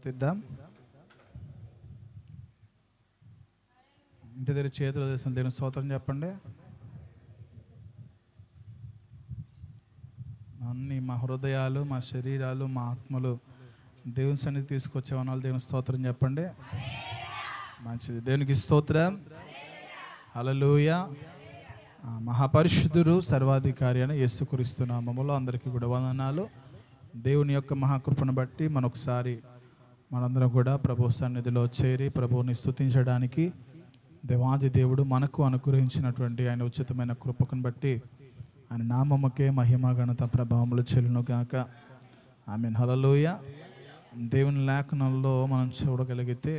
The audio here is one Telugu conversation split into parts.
తిద్దాం. ఇంటి దగ్గర చేతులు చేసిన దేవుని స్తోత్రం చెప్పండి. అన్ని మా హృదయాలు, మా శరీరాలు, మా ఆత్మలు దేవుని సన్నిధి తీసుకొచ్చే వనాలు దేవుని స్తోత్రం చెప్పండి. మంచిది, దేవునికి స్తోత్రం. హల్లెలూయా. మహాపరిశుద్ధుడు సర్వాధికారి అయిన యేసుక్రీస్తు నామములో అందరికీ కూడా వందనాలు. దేవుని యొక్క మహాకృపను బట్టి మనొకసారి మనందరం కూడా ప్రభు సన్నిధిలో చేరి ప్రభువుని స్తుతించడానికి దేవాది దేవుడు మనకు అనుగ్రహించినటువంటి ఆయన ఉచితమైన కృపకును బట్టి ఆయన నామముకే మహిమ ఘనత ప్రభావములు చెల్లును గాక. ఆమేన్. హల్లెలూయా. దేవుని లేఖనంలో మనం చూడగలిగితే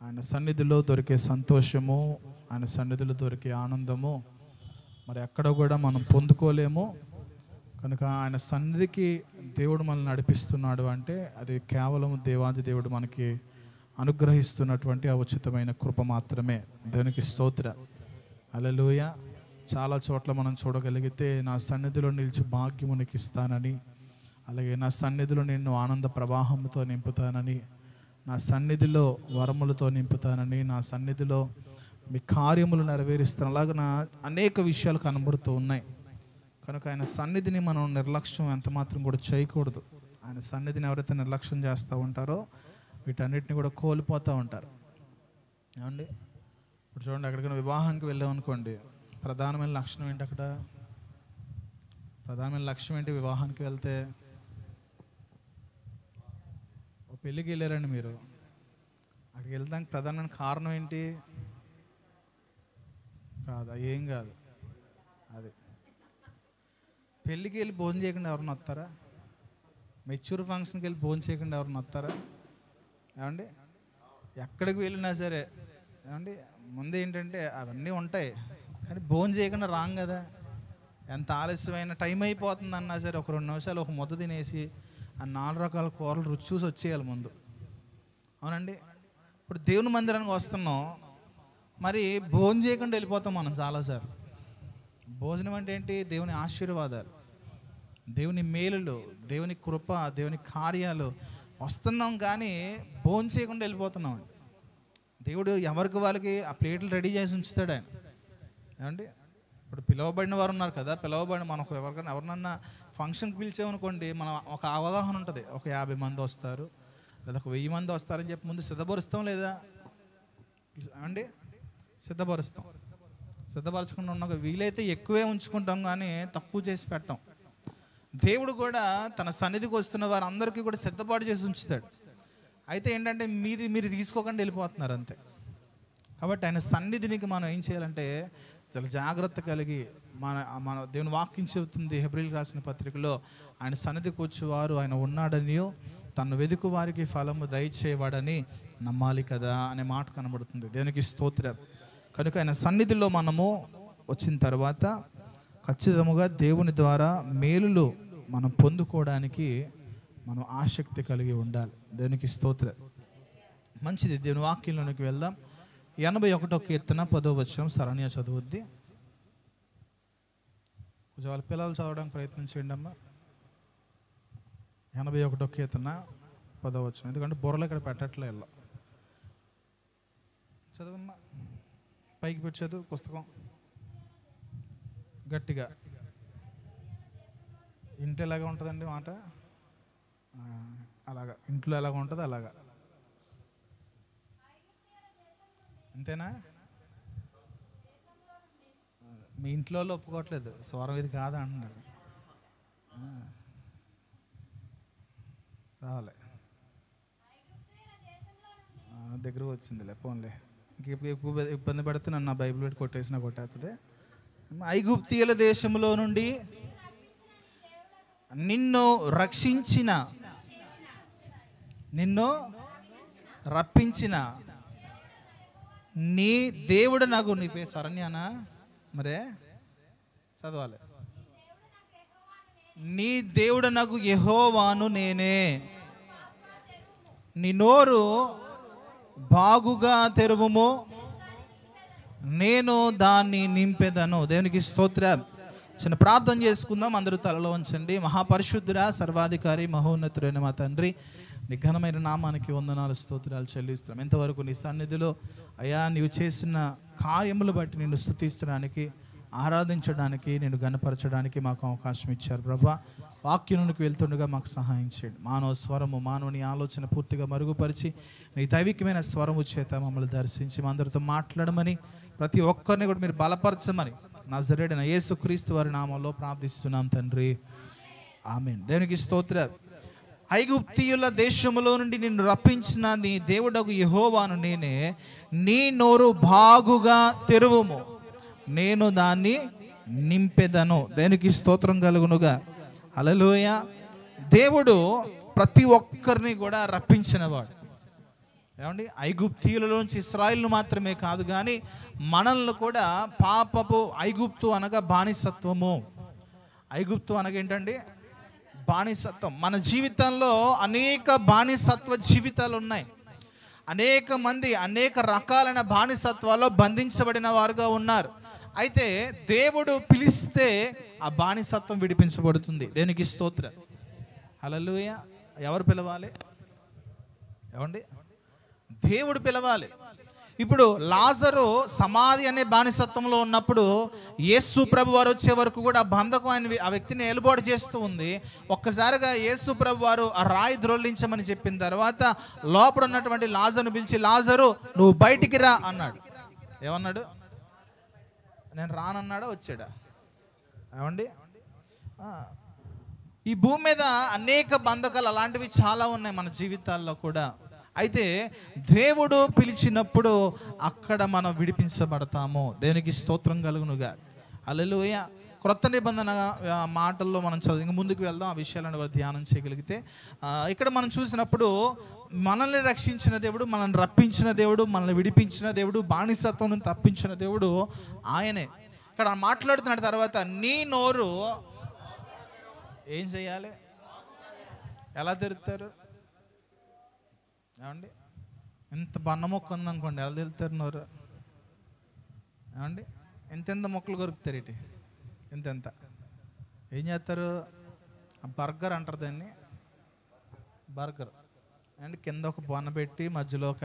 ఆయన సన్నిధిలో దొరికే సంతోషము, ఆయన సన్నిధిలో దొరికే ఆనందము మరి ఎక్కడ కూడా మనం పొందుకోలేము. కనుక ఆయన సన్నిధికి దేవుడు మనల్ని నడిపిస్తున్నాడు అంటే అది కేవలం దేవాది దేవుడు మనకి అనుగ్రహిస్తున్నటువంటి ఆ ఉచితమైన కృప మాత్రమే. దేవునికి స్తోత్రం. హల్లెలూయా. చాలా చోట్ల మనం చూడగలిగితే నా సన్నిధిలో నిలిచి భాగ్యము నీకు ఇస్తానని, అలాగే నా సన్నిధిలో నిన్ను ఆనంద ప్రవాహంతో నింపుతానని, నా సన్నిధిలో వరములతో నింపుతానని, నా సన్నిధిలో మీ కార్యములు నెరవేరుస్తాను, అలాగే నా అనేక విషయాలు కనబడుతూ ఉన్నాయి. కనుక ఆయన సన్నిధిని మనం నిర్లక్ష్యం ఎంత మాత్రం కూడా చేయకూడదు. ఆయన సన్నిధిని ఎవరైతే నిర్లక్ష్యం చేస్తూ ఉంటారో వీటన్నిటిని కూడా కోల్పోతూ ఉంటారు. ఏమండి, ఇప్పుడు చూడండి, ఎక్కడికైనా వివాహానికి వెళ్ళామనుకోండి, ప్రధానమైన లక్షణం ఏంటి? అక్కడ ప్రధానమైన లక్ష్యం ఏంటి? వివాహానికి వెళ్తే ఒక పెళ్ళికి వెళ్ళారండి మీరు, అక్కడికి వెళ్తానికి ప్రధానమైన కారణం ఏంటి? కాదా? ఏం కాదు. అది పెళ్ళికి వెళ్ళి భోజనం చేయకుండా ఎవరన్నా వస్తారా? మెచ్యూర్ ఫంక్షన్కి వెళ్ళి భోజనం చేయకుండా ఎవరన్నా వస్తారా? ఏమండి, ఎక్కడికి వెళ్ళినా సరే ఏమండి ముందు ఏంటంటే అవన్నీ ఉంటాయి, కానీ భోజనం చేయకుండా రాం కదా. ఎంత ఆలస్యమైన టైం అయిపోతుంది అన్నా సరే ఒక 2 నిమిషాలు ఒక ముద్ద తినేసి ఆ 4 రకాల కూరలు రుచి చూసి వచ్చేయాలి ముందు. అవునండి. ఇప్పుడు దేవుని మందిరానికి వస్తున్నాం, మరి భోజనం చేయకుండా వెళ్ళిపోతాం మనం చాలాసార్లు. భోజనం అంటే ఏంటి? దేవుని ఆశీర్వాదాలు, దేవుని మేలులు, దేవుని కృప, దేవుని కార్యాలు వస్తున్నాం, కానీ భోజనం చేయకుండా వెళ్ళిపోతున్నాం. దేవుడు ఎవరికి వాళ్ళకి ఆ ప్లేట్లు రెడీ చేసి ఉంచుతాడు ఆయన. ఏమండి, ఇప్పుడు పిలువబడిన వారు ఉన్నారు కదా, పిలువబడిన మనకు ఎవరినన్నా ఫంక్షన్కి పిలిచామనుకోండి, మనం ఒక అవగాహన ఉంటుంది, ఒక 50 మంది వస్తారు లేదా ఒక 1000 మంది వస్తారని చెప్పి ముందు సిద్ధపరుస్తాం లేదా అండి? సిద్ధపరచకుండా ఉన్న వీలైతే ఎక్కువే ఉంచుకుంటాం, కానీ తక్కువ చేసి పెట్టాం. దేవుడు కూడా తన సన్నిధికి వస్తున్న వారు అందరికీ కూడా సిద్ధపాటు చేసి ఉంచుతాడు. అయితే ఏంటంటే మీరు తీసుకోకుండా వెళ్ళిపోతున్నారు అంతే. కాబట్టి ఆయన సన్నిధినికి మనం ఏం చేయాలంటే చాలా జాగ్రత్త కలిగి మన దేవుని వాక్యం చెబుతుంది హెబ్రీయులకు రాసిన పత్రికలో, ఆయన సన్నిధికి వచ్చేవారు ఆయన ఉన్నాడని, తను వెదుకు వారికి ఫలము దయచేవాడని నమ్మాలి కదా అనే మాట కనబడుతుంది. దేవునికి స్తోత్రం. కనుక ఆయన సన్నిధిలో మనము వచ్చిన తర్వాత ఖచ్చితంగా దేవుని ద్వారా మేలులు మనం పొందుకోవడానికి మనం ఆసక్తి కలిగి ఉండాలి. దేవునికి స్తోత్రం. మంచిది, దేవుని వాక్యంలోనికి వెళ్దాం. 81వ కీర్తన 10వ వచనం శరణ్య చదువుద్ది. కొంచెం వాళ్ళ పిల్లలు చదవడానికి ప్రయత్నం చేయండి అమ్మా. 81వ కీర్తన 10వ వచనం, ఎందుకంటే బుర్రలు ఇక్కడ పెట్టట్లే. ఇలా చదువమ్మా, పైకి పెట్టి చదువు పుస్తకం గట్టిగా. ఇంట్లో ఎలాగ ఉంటుందండి మాట? అలాగా ఇంట్లో ఎలాగ ఉంటుంది అలాగా. అంతేనా? మీ ఇంట్లో ఒప్పుకోవట్లేదు, స్వరం ఇది కాదా అంటున్నారు. రాలే, దగ్గర వచ్చిందిలే, ఫోన్లే. ఎక్కువ ఇబ్బంది పడితే నన్ను నా బైబిల్ పెట్టి కొట్టేసినా కొట్టేస్తుంది. ఐగుప్తీయుల దేశంలో నుండి నిన్ను రప్పించిన నీ దేవుడు నాకు, నీ పేరు శరణ్యానా? మరే చదవాలి. నీ దేవుడు నాకు యెహోవాను నేనే, నీ నోరు బాగుగా తెరువుము, నేను దాన్ని నింపెదను. దేవునికి స్తోత్రం. చిన్న ప్రార్థన చేసుకుందాం. అందరూ తలలో ఉంచండి. మహాపరిశుద్ధుడా, సర్వాధికారి, మహోన్నతుడైన మా తండ్రి, నీ ఘనమైన నామానికి వందనాలు స్తోత్రాలు చెల్లిస్తున్నాం. ఎంతవరకు నీ సన్నిధిలో అయ్యా నీవు చేసిన కార్యములు బట్టి నిన్ను స్తుతించడానికి, ఆరాధించడానికి, నేను గణపరచడానికి మాకు అవకాశం ఇచ్చారు ప్రభా. వాక్యంలోకి వెళ్తుండగా మాకు సహాయం చేయండి. మానవ స్వరము, మానవుని ఆలోచన పూర్తిగా మరుగుపరిచి నీ దైవికమైన స్వరము చేత మమ్మల్ని దర్శించి మా అందరితో మాట్లాడమని, ప్రతి ఒక్కరిని కూడా మీరు బలపరచమని నజరేయుడైన యేసుక్రీస్తు వారి నామంలో ప్రార్థిస్తున్నాం తండ్రి, ఆమేన్. దేవునికి స్తోత్రాలు. ఐగుప్తీయుల దేశములో నుండి నిన్ను రప్పించిన నీ దేవుడగు యెహోవాను నేనే, నీ నోరు బాగుగా తెరువుము, నేను దాన్ని నింపెదను. దేనికి స్తోత్రం కలుగునుగా. హల్లెలూయా. దేవుడు ప్రతి ఒక్కరిని కూడా రప్పించినవాడు. ఏమండి, ఐగుప్తీయులలోంచి ఇశ్రాయేలును మాత్రమే కాదు కానీ మనల్ని కూడా పాపపు ఐగుప్తు అనగా బానిసత్వము. ఐగుప్తు అనగా ఏంటండి? బానిసత్వం. మన జీవితంలో అనేక బానిసత్వ జీవితాలు ఉన్నాయి. అనేక మంది అనేక రకాలైన బానిసత్వాల్లో బంధించబడిన వారుగా ఉన్నారు. అయితే దేవుడు పిలిస్తే ఆ బానిసత్వం విడిపించబడుతుంది. దేనికి స్తోత్రం. హల్లెలూయా. ఎవరు పిలవాలి? ఏమండి, దేవుడు పిలవాలి. ఇప్పుడు లాజరు సమాధి అనే బానిసత్వంలో ఉన్నప్పుడు యేసు ప్రభు వారు వచ్చే వరకు కూడా ఆ బంధకం ఆ వ్యక్తిని ఏలుబాటు చేస్తూ ఉంది. ఒక్కసారిగా యేసు ప్రభు వారు ఆ రాయి ద్రోలించమని చెప్పిన తర్వాత లోపల ఉన్నటువంటి లాజరును పిలిచి, లాజరు నువ్వు బయటికి రా అన్నాడు. ఏమన్నాడు? నేను రానన్నాడా? వచ్చాడా? ఏమండి, ఈ భూమి మీద అనేక బంధకాలు అలాంటివి చాలా ఉన్నాయి మన జీవితాల్లో కూడా. అయితే దేవుడు పిలిచినప్పుడు అక్కడ మనం విడిపించబడతాము. దేవునికి స్తోత్రం కలుగునుగా. హల్లెలూయా. క్రొత్త నిబంధన మాటల్లో మనం చదివి ముందుకు వెళ్దాం. ఆ విషయాలను ధ్యానం చేయగలిగితే ఇక్కడ మనం చూసినప్పుడు మనల్ని రక్షించిన దేవుడు, మనల్ని రప్పించిన దేవుడు, మనల్ని విడిపించిన దేవుడు, బానిసత్వం నుంచి తప్పించిన దేవుడు ఆయనే. ఇక్కడ మాట్లాడుతున్నాడు. తర్వాత నీ నోరు ఏం చేయాలి? ఎలా తెరుస్తారు? ఏమండి, ఎంత బన్న మొక్క ఉందనుకోండి, ఎలా తెలుస్తారు నోరు? ఏమండి, ఎంతెంత మొక్కలు కొరుకుతారు ఇటు, ఎంతెంత. ఏం చేస్తారు? బర్గర్ అంటారు దాన్ని, బర్గర్. అండ్ కింద ఒక బొన్న పెట్టి మధ్యలో ఒక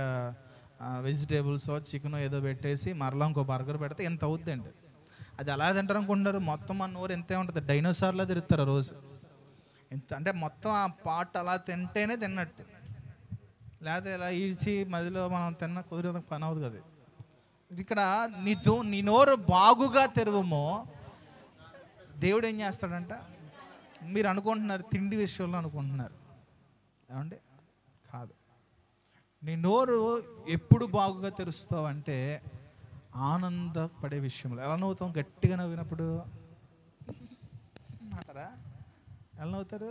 వెజిటేబుల్స్ చికెన్ ఏదో పెట్టేసి మరలా ఇంకో బర్గర్ పెడితే ఎంత అవుద్దండి. అది ఎలా తింటారు అనుకుంటున్నారు? మొత్తం మన నోరు ఎంతే ఉంటుంది, డైనోసార్లా తిరుగుతారు రోజు. ఎంత అంటే మొత్తం ఆ పాట్ అలా తింటేనే తిన్నట్టు, లేకపోతే ఇలా ఈడ్చి మధ్యలో మనం తిన్న కుదిరే పని అవుతుంది కదా. ఇక్కడ నీ నోరు బాగుగా తెరువుమో. దేవుడు ఏం చేస్తాడంట? మీరు అనుకుంటున్నారు తిండి విషయంలో అనుకుంటున్నారు. ఏమండి, కాదు. నీ నోరు ఎప్పుడు బాగుగా తెరుస్తావు అంటే ఆనందపడే విషయంలో. ఎలా నవ్వుతాం? గట్టిగా నవ్వినప్పుడు అంటారా? ఎలా నవ్వుతారు?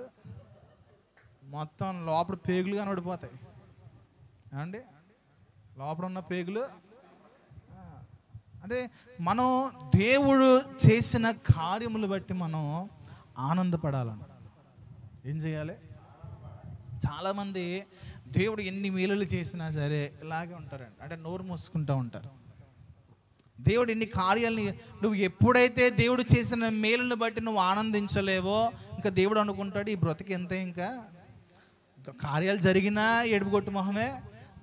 మొత్తం లోపల పేగులు కనబడిపోతాయి. ఏమండి, లోపల ఉన్న పేగులు. అంటే మనం దేవుడు చేసిన కార్యములు బట్టి మనం ఆనందపడాలన్న. ఏం చేయాలి? చాలామంది దేవుడు ఎన్ని మేలులు చేసినా సరే ఇలాగే ఉంటారండి. అంటే నోరు మూసుకుంటూ ఉంటారు. దేవుడు ఎన్ని కార్యాలని, నువ్వు ఎప్పుడైతే దేవుడు చేసిన మేలుని బట్టి నువ్వు ఆనందించలేవో ఇంకా దేవుడు అనుకుంటాడు ఈ బ్రతికి ఎంతే, ఇంకా కార్యాలు జరిగినా ఏడుపు కొట్టు మొహమే,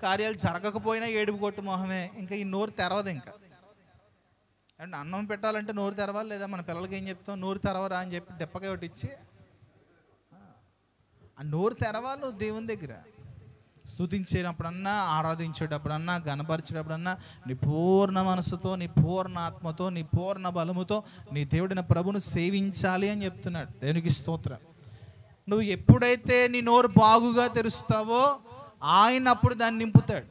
కార్యాలు జరగకపోయినా ఏడుపు కొట్టు మొహమే, ఇంకా ఈ నోరు తెరవదు. ఇంకా అండ్ అన్నం పెట్టాలంటే నోరు తెరవాలి. లేదా మన పిల్లలకి ఏం చెప్తాం? నోరు తెరవరా అని చెప్పి దెప్పగా ఒకటి ఇచ్చి ఆ నోరు తెరవాలి. నువ్వు దేవుని దగ్గర స్తుతించేటప్పుడన్నా, ఆరాధించేటప్పుడన్నా, గణపరిచేటప్పుడన్నా నీ పూర్ణ మనసుతో, నీ పూర్ణ ఆత్మతో, నీ పూర్ణ బలముతో నీ దేవుడిన ప్రభును సేవించాలి అని చెప్తున్నాడు. దేవునికి స్తోత్రం. నువ్వు ఎప్పుడైతే నీ నోరు బాగుగా తెరుస్తావో ఆయన అప్పుడు దాన్ని నింపుతాడు.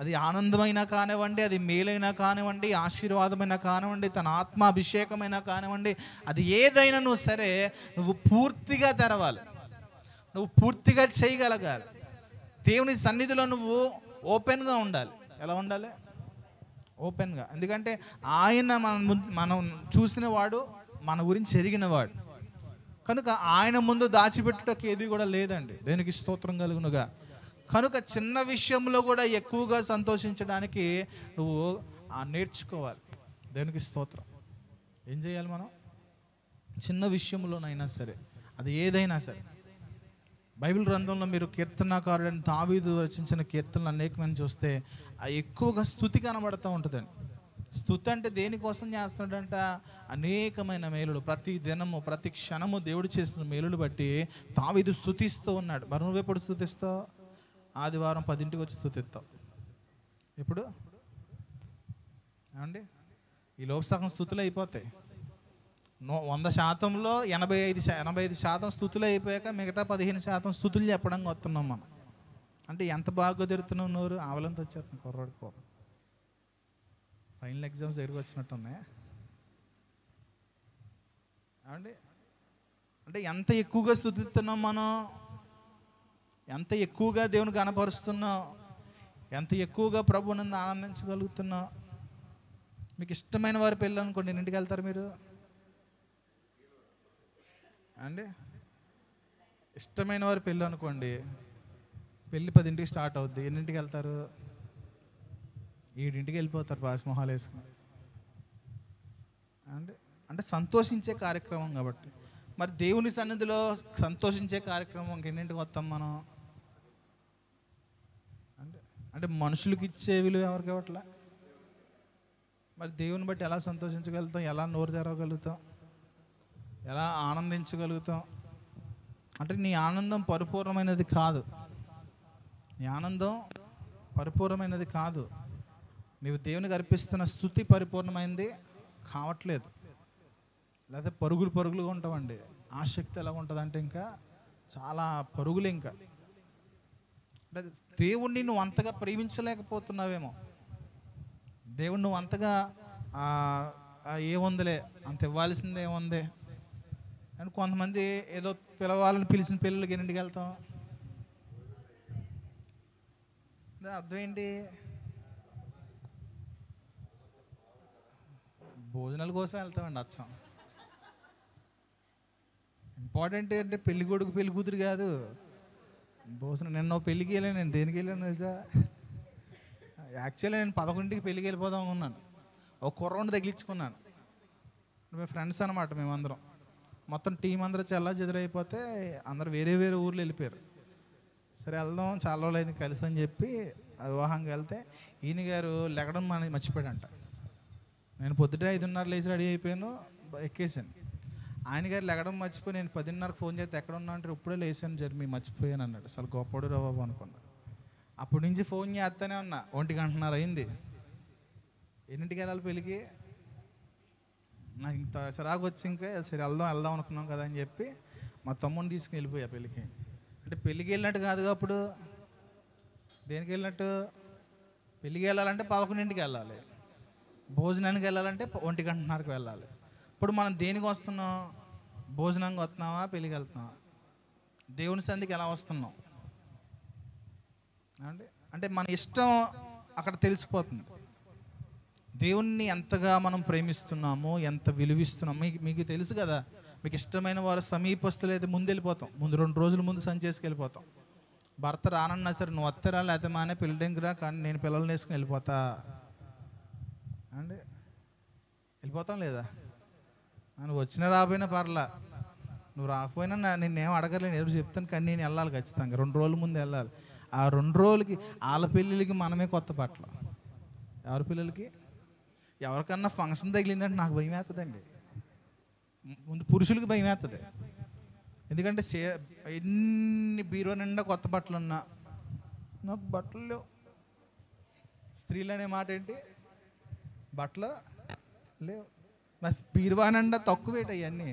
అది ఆనందమైనా కానివ్వండి, అది మేలైనా కానివ్వండి, ఆశీర్వాదమైనా కానివ్వండి, తన ఆత్మాభిషేకమైనా కానివ్వండి, అది ఏదైనా నువ్వు సరే నువ్వు పూర్తిగా తెరవాలి. నువ్వు పూర్తిగా చేయగలగాలి. దేవుని సన్నిధిలో నువ్వు ఓపెన్గా ఉండాలి. ఎలా ఉండాలి? ఓపెన్గా. ఎందుకంటే ఆయన మనం చూసిన వాడు, మన గురించి ఎరిగినవాడు కనుక ఆయన ముందు దాచిపెట్టుటకు ఏది కూడా లేదండి. దేనికి స్తోత్రం కలుగునుగా. కనుక చిన్న విషయంలో కూడా ఎక్కువగా సంతోషించడానికి నువ్వు నేర్చుకోవాలి. దేనికి స్తోత్రం. ఏం చేయాలి మనం? చిన్న విషయంలోనైనా సరే, అది ఏదైనా సరే బైబిల్ గ్రంథంలో మీరు కీర్తనాకారుడైన దావీదు రచించిన కీర్తనలు అనేకమైన చూస్తే ఆ ఎక్కువగా స్తుతి కనబడుతూ ఉంటుందండి. స్తుతి అంటే దేనికోసం చేస్తున్నాడంట? అనేకమైన మేలులు, ప్రతి దినము ప్రతి క్షణము దేవుడు చేసిన మేలులు బట్టి దావీదు స్తుతిస్తూ ఉన్నాడు. మరి నువ్వెప్పుడు స్తుతిస్తావు? ఆదివారం 10ంటికి వచ్చి స్తుతిస్తావు. ఇప్పుడు ఏమండి, ఈ లోపు సగం స్తుతులు అయిపోతాయి. 100%లో 85% స్తుతులు అయిపోయాక మిగతా 15% స్తుతులు చెప్పడానికి వస్తున్నాం మనం. అంటే ఎంత బాగా కుదురుతున్నాం, నోరు ఆవలంత వచ్చేస్తుంది కుర్రాడికి. పోవడం ఫైనల్ ఎగ్జామ్స్ దగ్గరికి వచ్చినట్టున్నాయి. ఏమండి, అంటే ఎంత ఎక్కువగా స్తుతిస్తున్నాం మనం, ఎంత ఎక్కువగా దేవుని కనపరుస్తున్నాం, ఎంత ఎక్కువగా ప్రభువునందు ఆనందించగలుగుతున్నాం. మీకు ఇష్టమైన వారి పెళ్ళి అనుకోండి, ఎన్నింటికి వెళ్తారు మీరు అండి? ఇష్టమైన వారి పెళ్ళి అనుకోండి, పెళ్ళి 10ంటికి స్టార్ట్ అవుద్ది. ఎన్నింటికి వెళ్తారు? 7ంటికి వెళ్ళిపోతారు పాస్మొహాలు వేసుకుని అండి. అంటే సంతోషించే కార్యక్రమం కాబట్టి. మరి దేవుని సన్నిధిలో సంతోషించే కార్యక్రమం ఎన్నింటికి వస్తాం మనం అంటే? అంటే మనుషులకి ఇచ్చే విలువ ఎవరికి ఇవ్వట్లే. మరి దేవుని బట్టి ఎలా సంతోషించగలుగుతాం? ఎలా నోరు తెరవగలుగుతాం? ఎలా ఆనందించగలుగుతాం? అంటే నీ ఆనందం పరిపూర్ణమైనది కాదు. నీ ఆనందం పరిపూర్ణమైనది కాదు. నీవు దేవునికి అర్పిస్తున్న స్తుతి పరిపూర్ణమైంది కావట్లేదు. లేకపోతే పరుగులుగా ఉంటామండి. ఆసక్తి ఎలా ఉంటుంది అంటే ఇంకా చాలా పరుగులు. ఇంకా అంటే దేవుణ్ణి నువ్వు అంతగా ప్రేమించలేకపోతున్నావేమో. దేవుణ్ణి నువ్వు అంతగా ఏముందిలే, అంత ఇవ్వాల్సింది ఏముంది అని కొంతమంది ఏదో పిలవాలని పిలిచిన పిల్లలకి ఎన్నింటికి వెళ్తాం? అర్థం ఏంటి? భోజనాల కోసం వెళ్తామండి. అచ్చం ఇంపార్టెంట్ అంటే పెళ్లి కొడుకు పెళ్లి కూతురు కాదు, భోజనం. నిన్న పెళ్ళికి వెళ్ళాను. నేను దేనికి వెళ్ళాను తెలుసా? యాక్చువల్లీ నేను 11ంటికి పెళ్ళికి వెళ్ళిపోదాం అనుకున్నాను. ఒక కుర్రోడిని తగిలించుకున్నాను. మేము ఫ్రెండ్స్ అనమాట. మేమందరం మొత్తం టీం అందరూ చల్లా చెదురైపోతే అందరూ వేరే వేరే ఊర్లు వెళ్ళిపోయారు. సరే వెళ్దాం, చాలా రోజులు అయింది కలిసి అని చెప్పి వివాహంగా వెళ్తే ఈయన గారు లెగడం మర్చిపోయాడంట. నేను పొద్దుటే 5:30 లేచి రెడీ అయిపోయాను, ఎక్కేసాను. ఆయన గారు లెగడం మర్చిపోయి నేను 10:30కి ఫోన్ చేస్తే ఎక్కడ ఉన్నా అంటే ఇప్పుడే లేచాను జర్మీ మర్చిపోయాను అన్నాడు. అసలు గొప్పడు రా బాబు అనుకున్నా. అప్పటి నుంచి ఫోన్ చేస్తూనే ఉన్నా. 1:30 అయింది. ఎన్నింటికి వెళ్ళాలి పెళ్ళికి? నాకు ఇంత చిరాకు వచ్చి ఇంకా సరే వెళ్దాం అనుకున్నాం కదా అని చెప్పి మా తమ్ముడిని తీసుకుని వెళ్ళిపోయా పెళ్ళికి. అంటే పెళ్ళికి వెళ్ళినట్టు కాదుగా. అప్పుడు దేనికి వెళ్ళినట్టు? పెళ్ళికి వెళ్ళాలంటే 11ంటికి వెళ్ళాలి, భోజనానికి వెళ్ళాలంటే 1:30కి వెళ్ళాలి. ఇప్పుడు మనం దేనికి వస్తున్నాం? భోజనానికి వస్తున్నావా, పెళ్ళికి వెళ్తున్నావా? దేవుని సంధికి ఎలా వస్తున్నాం అంటే మన ఇష్టం అక్కడ తెలిసిపోతుంది. దేవుణ్ణి ఎంతగా మనం ప్రేమిస్తున్నామో, ఎంత విలువిస్తున్నామో మీకు తెలుసు కదా. మీకు ఇష్టమైన వారు సమీపస్తులు అయితే ముందు వెళ్ళిపోతాం. ముందు 2 రోజుల ముందు సంచేసుకు వెళ్ళిపోతాం. భర్త రానన్నా సరే నువ్వు వత్తరా లేకపోతే మానే పిల్లడంకి రా, కానీ నేను పిల్లల్ని వేసుకుని వెళ్ళిపోతా అండి. వెళ్ళిపోతాం లేదా? నువ్వు వచ్చినా రాకపోయినా పర్లా, నువ్వు రాకపోయినా నిన్నేం అడగలేను, ఎవరు చెప్తాను, కానీ నేను వెళ్ళాలి ఖచ్చితంగా. 2 రోజుల ముందు వెళ్ళాలి. ఆ 2 రోజులకి వాళ్ళ పెళ్ళిళ్ళకి మనమే కొత్త బట్టలు. ఎవరి పిల్లలకి? ఎవరికన్నా ఫంక్షన్ తగిలిందంటే నాకు భయం వేస్తుందండి. ముందు పురుషులకి భయం వేస్తుంది. ఎందుకంటే ఎన్ని బీరో నిండా కొత్త బట్టలు ఉన్నా నాకు బట్టలు లేవు. స్త్రీలు అనే మాట ఏంటి? బట్టలు లేవు. నా బీరువా నిండా తక్కువేటి అవన్నీ.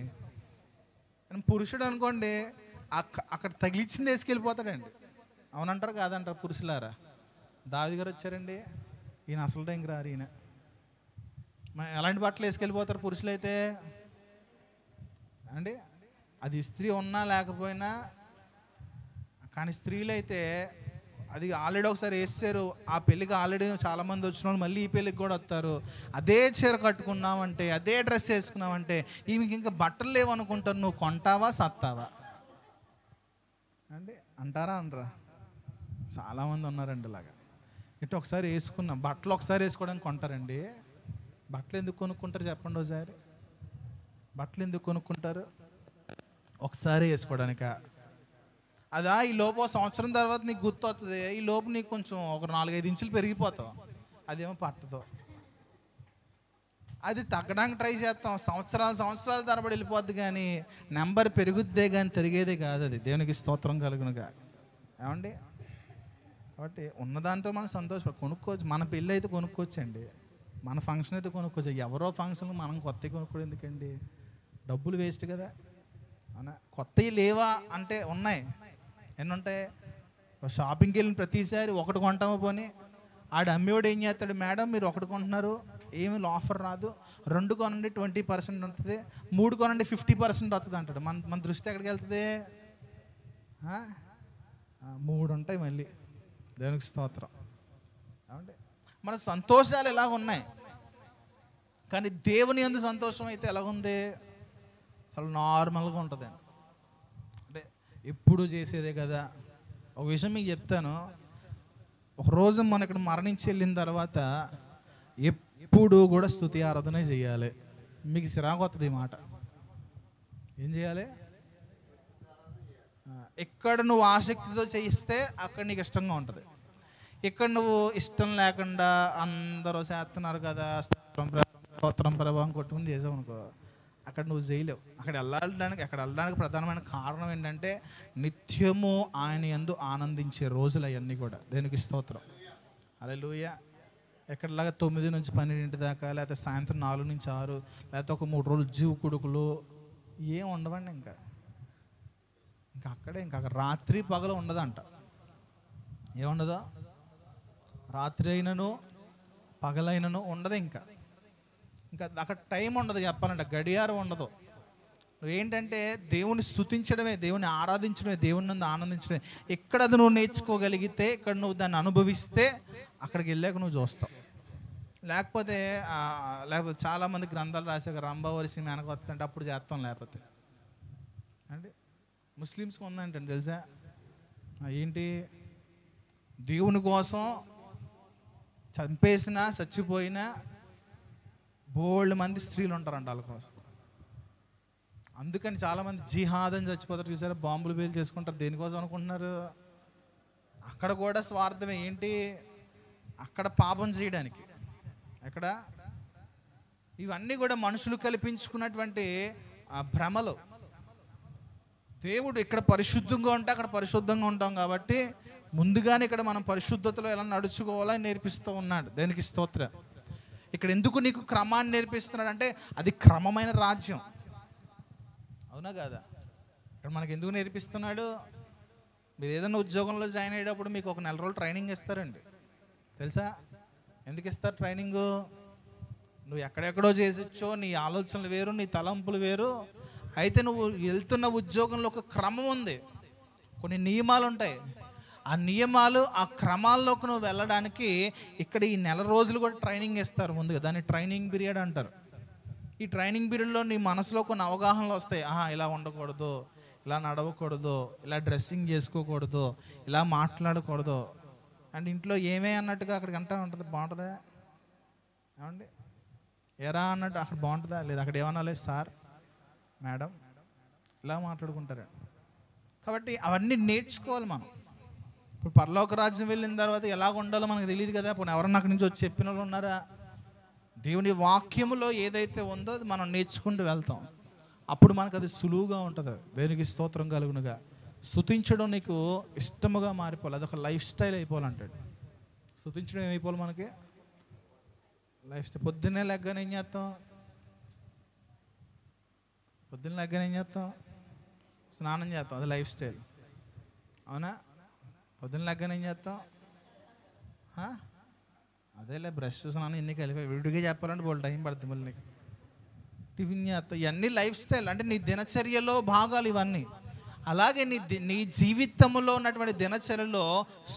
పురుషుడు అనుకోండి అక్కడ తగిలిచ్చింది వేసుకెళ్ళిపోతాడండి. అవునంటారు కాదంటారు పురుషులారా? దావీదు గారు వచ్చారండి, ఈయన అసలు టైంకి రారు. ఈయన ఎలాంటి బట్టలు వేసుకెళ్ళిపోతారు పురుషులు అయితే అండి? అది స్త్రీ ఉన్నా లేకపోయినా. కానీ స్త్రీలు అయితే అది ఆల్రెడీ ఒకసారి వేస్తారు. ఆ పెళ్ళికి ఆల్రెడీ చాలామంది వచ్చిన వాళ్ళు మళ్ళీ ఈ పెళ్ళికి కూడా వస్తారు. అదే చీర కట్టుకున్నామంటే, అదే డ్రెస్ వేసుకున్నామంటే ఈమెకి ఇంకా బట్టలు లేవనుకుంటారు. నువ్వు కొంటావా సత్తావా అండి? అంటారా అనరా? చాలామంది ఉన్నారండి ఇలాగా. ఇటు ఒకసారి వేసుకున్నాం బట్టలు, ఒకసారి వేసుకోవడానికి కొంటారండి. బట్టలు ఎందుకు కొనుక్కుంటారు చెప్పండి ఒకసారి? బట్టలు ఎందుకు కొనుక్కుంటారు? ఒకసారి వేసుకోవడానిక? అదా ఈ లోపు సంవత్సరం తర్వాత నీకు గుర్తు వస్తుంది, ఈ లోపు నీకు కొంచెం ఒక 4-5 ఇంచులు పెరిగిపోతావు, అదేమో పట్టదు. అది తగ్గడానికి ట్రై చేస్తాం, సంవత్సరాల తరబడి వెళ్ళిపోద్ది, కానీ నెంబర్ పెరుగుద్దే కానీ తిరిగేదే కాదు. అది దేవునికి స్తోత్రం కలుగునుగా. ఏమండి? కాబట్టి ఉన్నదాంతో మనం కొనుక్కోవచ్చు. మన పెళ్ళి అయితే కొనుక్కోవచ్చండి, మన ఫంక్షన్ అయితే కొనుక్కోవచ్చు. ఎవరో ఫంక్షన్ మనం కొత్తవి కొనుక్కోవడం ఎందుకండి? డబ్బులు వేస్ట్ కదా. అవునా? కొత్తవి లేవా అంటే ఉన్నాయి. ఎన్ని ఉంటాయి? షాపింగ్కి వెళ్ళిన ప్రతిసారి ఒకటి కొంటామో పోనీ, ఆడు అమ్మేవాడు ఏం చేస్తాడు, మేడం మీరు ఒకటి కొంటున్నారు, ఏమి ఆఫర్ రాదు, 2 కొనండి 20% ఉంటుంది, 3 కొనండి 50% వస్తుంది అంటాడు. మన దృష్టి ఎక్కడికి వెళ్తుంది? 3 ఉంటాయి మళ్ళీ. దేవునికి స్తోత్రం. ఏమంటే మన సంతోషాలు ఎలాగ ఉన్నాయి, కానీ దేవుని యందు సంతోషం అయితే ఎలాగుంది? అసలు నార్మల్గా ఉంటుంది. అంటే ఎప్పుడు చేసేదే కదా. ఒక విషయం మీకు చెప్తాను, ఒకరోజు మనం ఇక్కడ మరణించి వెళ్ళిన తర్వాత ఎప్పుడు కూడా స్తుతి ఆరాధన చేయాలి. మీకు చిరాకు వస్తుంది ఈ మాట. ఏం చేయాలి? ఎక్కడ నువ్వు ఆసక్తితో చేయిస్తే అక్కడ నీకు ఇష్టంగా ఉంటుంది. ఇక్కడ నువ్వు ఇష్టం లేకుండా అందరూ చేస్తున్నారు కదా స్తోత్రం ప్రభావం కొట్టుకుని చేసావు అనుకో, అక్కడ నువ్వు చేయలేవు. అక్కడ వెళ్ళడానికి ప్రధానమైన కారణం ఏంటంటే నిత్యము ఆయన యందు ఆనందించే రోజులు అవన్నీ కూడా. దేనికి స్తోత్రం. హల్లెలూయా. ఎక్కడలాగా 9 నుంచి 12 దాకా, లేకపోతే సాయంత్రం 4 నుంచి 6, లేకపోతే ఒక 3 రోజులు జీవు కొడుకులు ఏం ఉండవండి. ఇంకా అక్కడే అక్కడ రాత్రి పగలు ఉండదంట. ఏముండదో? రాత్రి అయినను పగలైనను ఉండదు. ఇంకా అక్కడ టైం ఉండదు, చెప్పాలంటే గడియారం ఉండదు. ఏంటంటే దేవుని స్తుతించడమే, దేవుని ఆరాధించడమే, దేవుని నందు ఆనందించడమే. ఎక్కడ అది నువ్వు నేర్చుకోగలిగితే, ఇక్కడ నువ్వు దాన్ని అనుభవిస్తే అక్కడికి వెళ్ళాక నువ్వు చూస్తావు. లేకపోతే చాలామంది గ్రంథాలు రాశాక రంభావరిసి వెనక వస్తుంటే అప్పుడు చేస్తాం. లేకపోతే అంటే ముస్లిమ్స్కి ఉందంటండి తెలుసా? ఏంటి? దేవుని కోసం చంపేసినా చచ్చిపోయినా బోల్డ్ మంది స్త్రీలు ఉంటారంట వాళ్ళ కోసం. అందుకని చాలామంది జిహాద్ అని చచ్చిపోతారు చూసారా, బాంబులు పేలు చేసుకుంటారు. దేనికోసం అనుకుంటున్నారు? అక్కడ కూడా స్వార్థమే. ఏంటి? అక్కడ పాపం చేయడానికి. ఎక్కడ? ఇవన్నీ కూడా మనుషులు కల్పించుకున్నటువంటి భ్రమలు. దేవుడు ఇక్కడ పరిశుద్ధంగా ఉంటే అక్కడ పరిశుద్ధంగా ఉంటాం కాబట్టి ముందుగానే ఇక్కడ మనం పరిశుద్ధతలో ఎలా నడుచుకోవాలని నేర్పిస్తూ ఉన్నాడు. దేనికి స్తోత్రం. ఇక్కడ ఎందుకు నీకు క్రమాన్ని నేర్పిస్తున్నాడు అంటే అది క్రమమైన రాజ్యం. అవునా కాదా? ఇక్కడ మనకి ఎందుకు నేర్పిస్తున్నాడు? మీరు ఏదైనా ఉద్యోగంలో జాయిన్ అయ్యేటప్పుడు మీకు ఒక 4 రోజులు ట్రైనింగ్ ఇస్తారండి. తెలుసా? ఎందుకు ఇస్తారు ట్రైనింగు? నువ్వు ఎక్కడెక్కడో చేసిచ్చో, నీ ఆలోచనలు వేరు, నీ తలంపులు వేరు. అయితే నువ్వు వెళ్తున్న ఉద్యోగంలో ఒక క్రమం ఉంది, కొన్ని నియమాలు ఉంటాయి. ఆ నియమాలు, ఆ క్రమాల్లోకి నువ్వు వెళ్ళడానికి ఇక్కడ ఈ 4 రోజులు కూడా ట్రైనింగ్ ఇస్తారు ముందుగా. దాన్ని ట్రైనింగ్ పీరియడ్ అంటారు. ఈ ట్రైనింగ్ పీరియడ్లో నీ మనసులో కొన్ని అవగాహనలు వస్తాయి. ఇలా ఉండకూడదు, ఇలా నడవకూడదు, ఇలా డ్రెస్సింగ్ చేసుకోకూడదు, ఇలా మాట్లాడకూడదు. అండ్ ఇంట్లో ఏమే అన్నట్టుగా అక్కడికి అంటా ఉంటుంది. బాగుంటుందా? ఏమండి? ఎరా అన్నట్టు అక్కడ బాగుంటుందా? లేదు అక్కడ ఏమన్నా లేదు, సార్ మేడం ఇలా మాట్లాడుకుంటారు. కాబట్టి అవన్నీ నేర్చుకోవాలి మనం. ఇప్పుడు పరలోక రాజ్యం వెళ్ళిన తర్వాత ఎలాగ ఉండాలో మనకు తెలియదు కదా. ఇప్పుడు ఎవరన్నా అక్కడి నుంచి వచ్చి చెప్పిన వాళ్ళు ఉన్నారా? దేవుని వాక్యములో ఏదైతే ఉందో అది మనం నేర్చుకుంటూ వెళ్తాం. అప్పుడు మనకు అది సులువుగా ఉంటుంది. దేవునికి స్తోత్రం కలుగునుగా. స్తుతించడం నీకు ఇష్టముగా మారిపోవాలి. అదొక లైఫ్ స్టైల్ అయిపోవాలంటాడు. స్తుతించడం ఏమైపోవాలి మనకి? Life style. పొద్దున్నే లెగ్గానే ఏం చేస్తాం? స్నానం చేస్తాం, అది లైఫ్ స్టైల్. అవునా? పొద్దున్న లెగ్గానే ఏం చేస్తాం? అదేలే బ్రష్ స్నానం ఇన్ని కలిపి విడిగా చెప్పాలంటే బోల్ టైం పడుతుంది. మళ్ళీ నీకు టిఫిన్ చేస్తాం. ఇవన్నీ లైఫ్ స్టైల్, అంటే నీ దినచర్యలో భాగాలు ఇవన్నీ. అలాగే నీ జీవితంలో ఉన్నటువంటి దినచర్యలో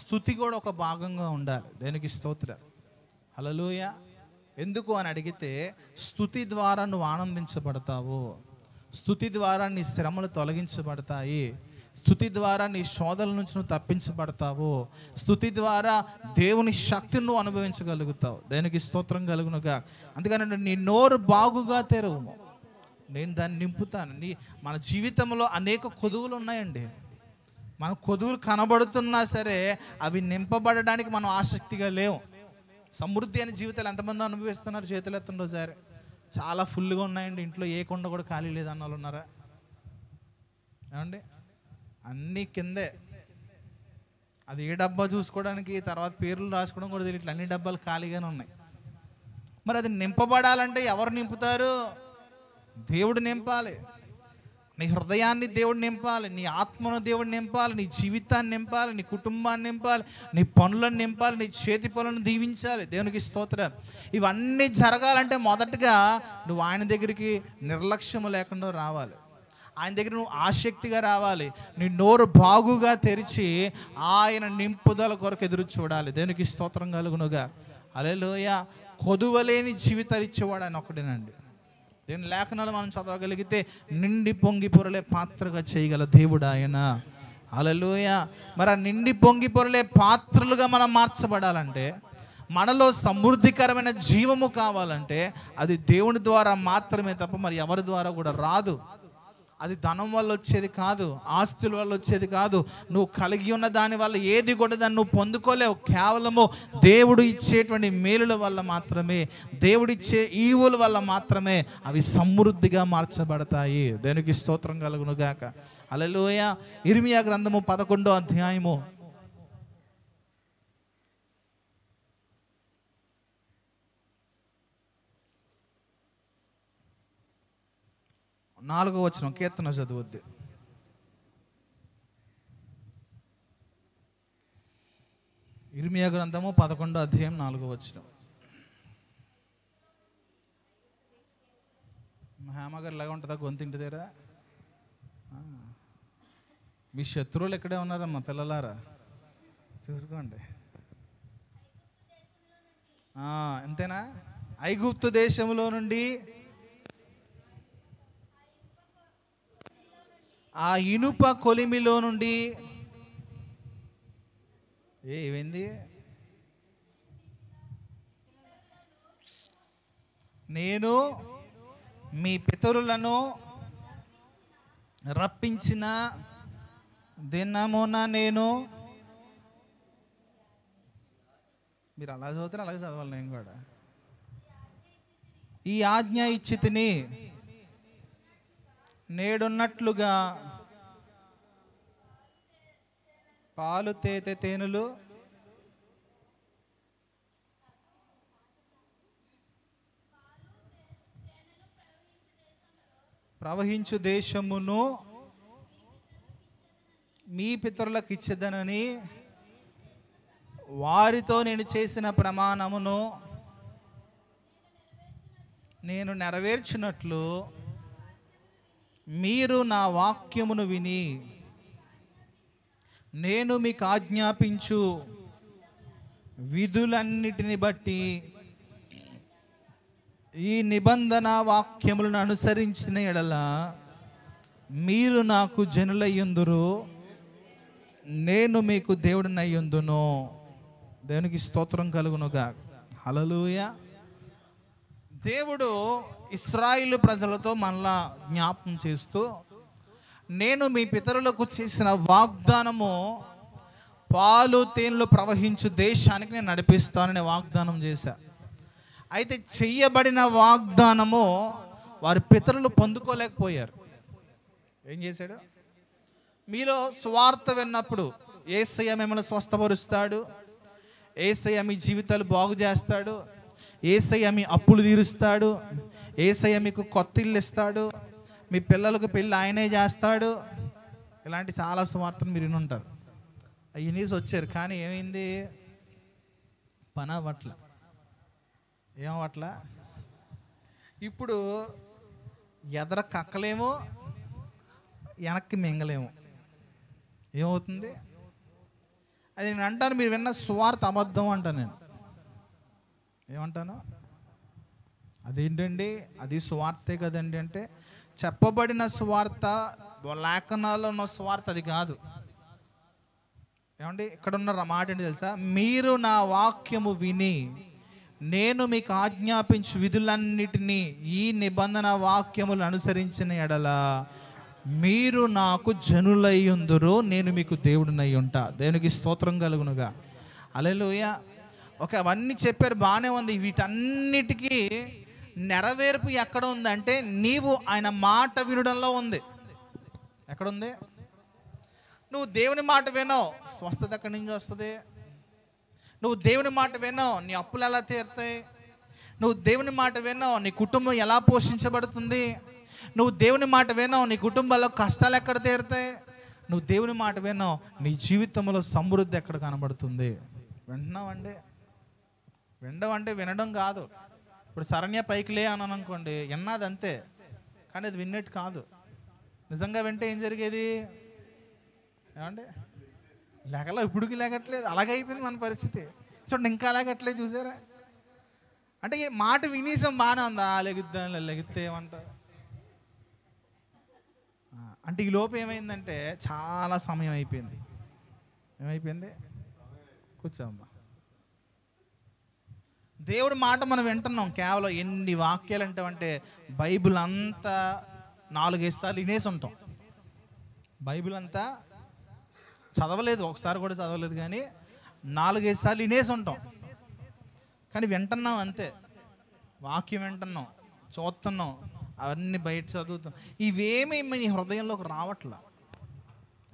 స్తుతి కూడా ఒక భాగంగా ఉండాలి. దేనికి స్తోత్రం. హల్లెలూయా. ఎందుకు అని అడిగితే స్తుతి ద్వారా నువ్వు ఆనందించబడతావు, స్తుతి ద్వారా నీ శ్రమలు తొలగించబడతాయి, స్తుతి ద్వారా నీ శోధనల నుంచి నువ్వు తప్పించబడతావు, స్తుతి ద్వారా దేవుని శక్తిని నువ్వు అనుభవించగలుగుతావు. దేనికి స్తోత్రం కలుగునుగా. అందుకని నీ నోరు బాగుగా తెరువు, నేను దాన్ని నింపుతాను. మన జీవితంలో అనేక కొదువులు ఉన్నాయండి. మన కొదువులు కనబడుతున్నా సరే అవి నింపబడడానికి మనం ఆసక్తిగా లేవు. సమృద్ధి అనే జీవితాలు ఎంతమంది అనుభవిస్తున్నారు? చేతులు ఎత్తండి ఒకసారి. చాలా ఫుల్గా ఉన్నాయండి, ఇంట్లో ఏ కొండ కూడా ఖాళీ లేదన్న వాళ్ళు ఉన్నారా? ఏమండి, అన్నీ కిందే. అది ఏ డబ్బా చూసుకోవడానికి, తర్వాత పేర్లు రాసుకోవడం కూడా తెలియట్లేదు, అన్ని డబ్బాలు ఖాళీగానే ఉన్నాయి. మరి అది నింపబడాలంటే ఎవరు నింపుతారు? దేవుడు నింపాలి. నీ హృదయాన్ని దేవుడు నింపాలి, నీ ఆత్మను దేవుడు నింపాలి, నీ జీవితాన్ని నింపాలి, నీ కుటుంబాన్ని నింపాలి, నీ పనులను నింపాలి, నీ చేతి పనులను దీవించాలి. దేవునికి స్తోత్రం. ఇవన్నీ జరగాలంటే మొదటగా నువ్వు ఆయన దగ్గరికి నిర్లక్ష్యము లేకుండా రావాలి. ఆయన దగ్గర నువ్వు ఆసక్తిగా రావాలి. నీ నోరు బాగుగా తెరిచి ఆయన నింపుదల కొరకు ఎదురు చూడాలి. దేవునికి స్తోత్రం కలుగునుగా. హల్లెలూయా. కొదువలేని జీవితాలు ఇచ్చేవాడు ఆయన ఒక్కడేనండి. దేవుని లేఖనాలు మనం చదవగలిగితే నిండి పొంగి పొరలే పాత్రగా చేయగల దేవుడు ఆయన. హల్లెలూయా. మరి ఆ నిండి పొంగి పొరలే పాత్రలుగా మనం మార్చబడాలంటే, మనలో సమృద్ధికరమైన జీవము కావాలంటే అది దేవుని ద్వారా మాత్రమే తప్ప మరి ఎవరి ద్వారా కూడా రాదు. అది ధనం వల్ల వచ్చేది కాదు, ఆస్తుల వల్ల వచ్చేది కాదు, నువ్వు కలిగి ఉన్న దాని వల్ల ఏది కూడా దాన్ని నువ్వు పొందుకోలేవు. కేవలము దేవుడు ఇచ్చేటువంటి మేలుల వల్ల మాత్రమే, దేవుడిచ్చే ఈవుల వల్ల మాత్రమే అవి సమృద్ధిగా మార్చబడతాయి. దేవునికి స్తోత్రం కలుగును గాక. హల్లెలూయా. ఇర్మియా గ్రంథము 11వ అధ్యాయము 4వ వచనం కీర్తన చదువుద్ది. ఇర్మియా గ్రంథము 11వ అధ్యాయం 4వ వచనం. హేమగారు లాగా ఉంటుందా గొంతింటి దగ్గర? మీ శత్రువులు ఎక్కడే ఉన్నారమ్మా పిల్లలారా, చూసుకోండి. అంతేనా? ఐగుప్తు దేశంలో నుండి, ఆ ఇనుప కొలిమిలో నుండి ఏమైంది? నేను మీ పితరులను రప్పించిన దినమున నేను, మీరు అలా చదువుతారు, అలాగే చదవాలి నేను కూడా. ఈ ఆజ్ఞ ఇచ్చి తిని నేడున్నట్లుగా పాలు తేనె తేనెలు ప్రవహించు దేశమును మీ పితరులకు ఇచ్చేదనని వారితో నేను చేసిన ప్రమాణమును నేను నెరవేర్చినట్లు మీరు నా వాక్యమును విని నేను మీకు ఆజ్ఞాపించు విధులన్నిటిని బట్టి ఈ నిబంధన వాక్యములను అనుసరించిన ఎడల మీరు నాకు జనులయ్యుందురు, నేను మీకు దేవుడినయ్యుందును. దేవునికి స్తోత్రం కలుగునుగా. హల్లెలూయా. దేవుడు ఇశ్రాయేలు ప్రజలతో మళ్ళా జ్ఞాపకం చేస్తూ, నేను మీ పితరులకు చేసిన వాగ్దానము పాలు తేనెలు ప్రవహించు దేశానికి నేను నడిపిస్తానని వాగ్దానం చేశా. అయితే చెయ్యబడిన వాగ్దానము వారి పితరులు పొందుకోలేకపోయారు. ఏం చేశాడు? మీలో సువార్త విన్నప్పుడు యేసయ్య మిమ్మల్ని స్వస్థపరుస్తాడు, యేసయ్య మీ జీవితాలు బాగు చేస్తాడు, యేసయ్య మీ అప్పులు తీరుస్తాడు, యేసయ్య మీకు కొత్త ఇల్లు ఇస్తాడు, మీ పిల్లలకు పెళ్ళి ఆయనే చేస్తాడు, ఇలాంటి చాలా సువార్తలు మీరు వినుంటారు. అవి నీసి వచ్చారు, కానీ ఏమైంది? పని అవ్వట్ల. ఏమవట్ల? ఇప్పుడు ఎదర కక్కలేమో, వెనక్కి మింగలేము. ఏమవుతుంది? అది నేను అంటాను, మీరు విన్న సువార్త అబద్ధం అంటాను. నేను ఏమంటాను? అదేంటండి, అది సువార్తే కదండి అంటే, చెప్పబడిన సువార్త, లేఖనాల్లో ఉన్న సువార్త అది కాదు. ఏమండి, ఇక్కడ ఉన్న మాట ఏంటి తెలుసా? మీరు నా వాక్యము విని నేను మీకు ఆజ్ఞాపించు విధులన్నిటినీ ఈ నిబంధన వాక్యములు అనుసరించిన ఎడల మీరు నాకు జనులయ్యుందురు, నేను మీకు దేవుడినై ఉంటా. దేవునికి స్తోత్రం కలుగునుగా. హల్లెలూయా. అవన్నీ చెప్పారు, బాగానే ఉంది. వీటన్నిటికీ నెరవేర్పు ఎక్కడ ఉందంటే నీవు ఆయన మాట వినడంలో ఉంది. ఎక్కడుంది? నువ్వు దేవుని మాట వినవు, స్వస్థత ఎక్కడి నుంచి వస్తుంది? నువ్వు దేవుని మాట వినవు, నీ అప్పులు ఎలా తీరుతాయి? నువ్వు దేవుని మాట వినవు, నీ కుటుంబం ఎలా పోషించబడుతుంది? నువ్వు దేవుని మాట వినవు, నీ కుటుంబంలో కష్టాలు ఎక్కడ తీరుతాయి? నువ్వు దేవుని మాట వినవు, నీ జీవితంలో సమృద్ధి ఎక్కడ కనబడుతుంది? వింటున్నావండి? వినడం వినడం కాదు. ఇప్పుడు శరణ్య పైకి లే అన్నాను అనుకోండి, విన్నది అంతే, కానీ అది విన్నట్టు కాదు. నిజంగా వింటే ఏం జరిగేది? ఏమంటే ఇప్పుడుకి లేగట్లేదు, అలాగే అయిపోయింది మన పరిస్థితి. చూడండి, ఇంకా లేగట్లేదు, చూసారా? అంటే ఈ మాట వినేసాం, బాగానే ఉందా, లెగితే ఏమంటారు అంటే ఈ లోపు ఏమైందంటే చాలా సమయం అయిపోయింది. ఏమైపోయింది? కూర్చోమ్మా. దేవుడి మాట మనం వింటున్నాం. కేవలం ఎన్ని వాక్యాలు అంటామంటే బైబిల్ అంతా 4-5 సార్లు వినేసి ఉంటాం. బైబిల్ అంతా చదవలేదు, ఒకసారి కూడా చదవలేదు, కానీ 4-5 సార్లు వినేసి ఉంటాం. కానీ వింటున్నాం అంతే. వాక్యం వింటున్నాం, చూస్తున్నాం, అవన్నీ బయట చదువుతాం. ఇవేమీ నీ హృదయంలోకి రావట్లా.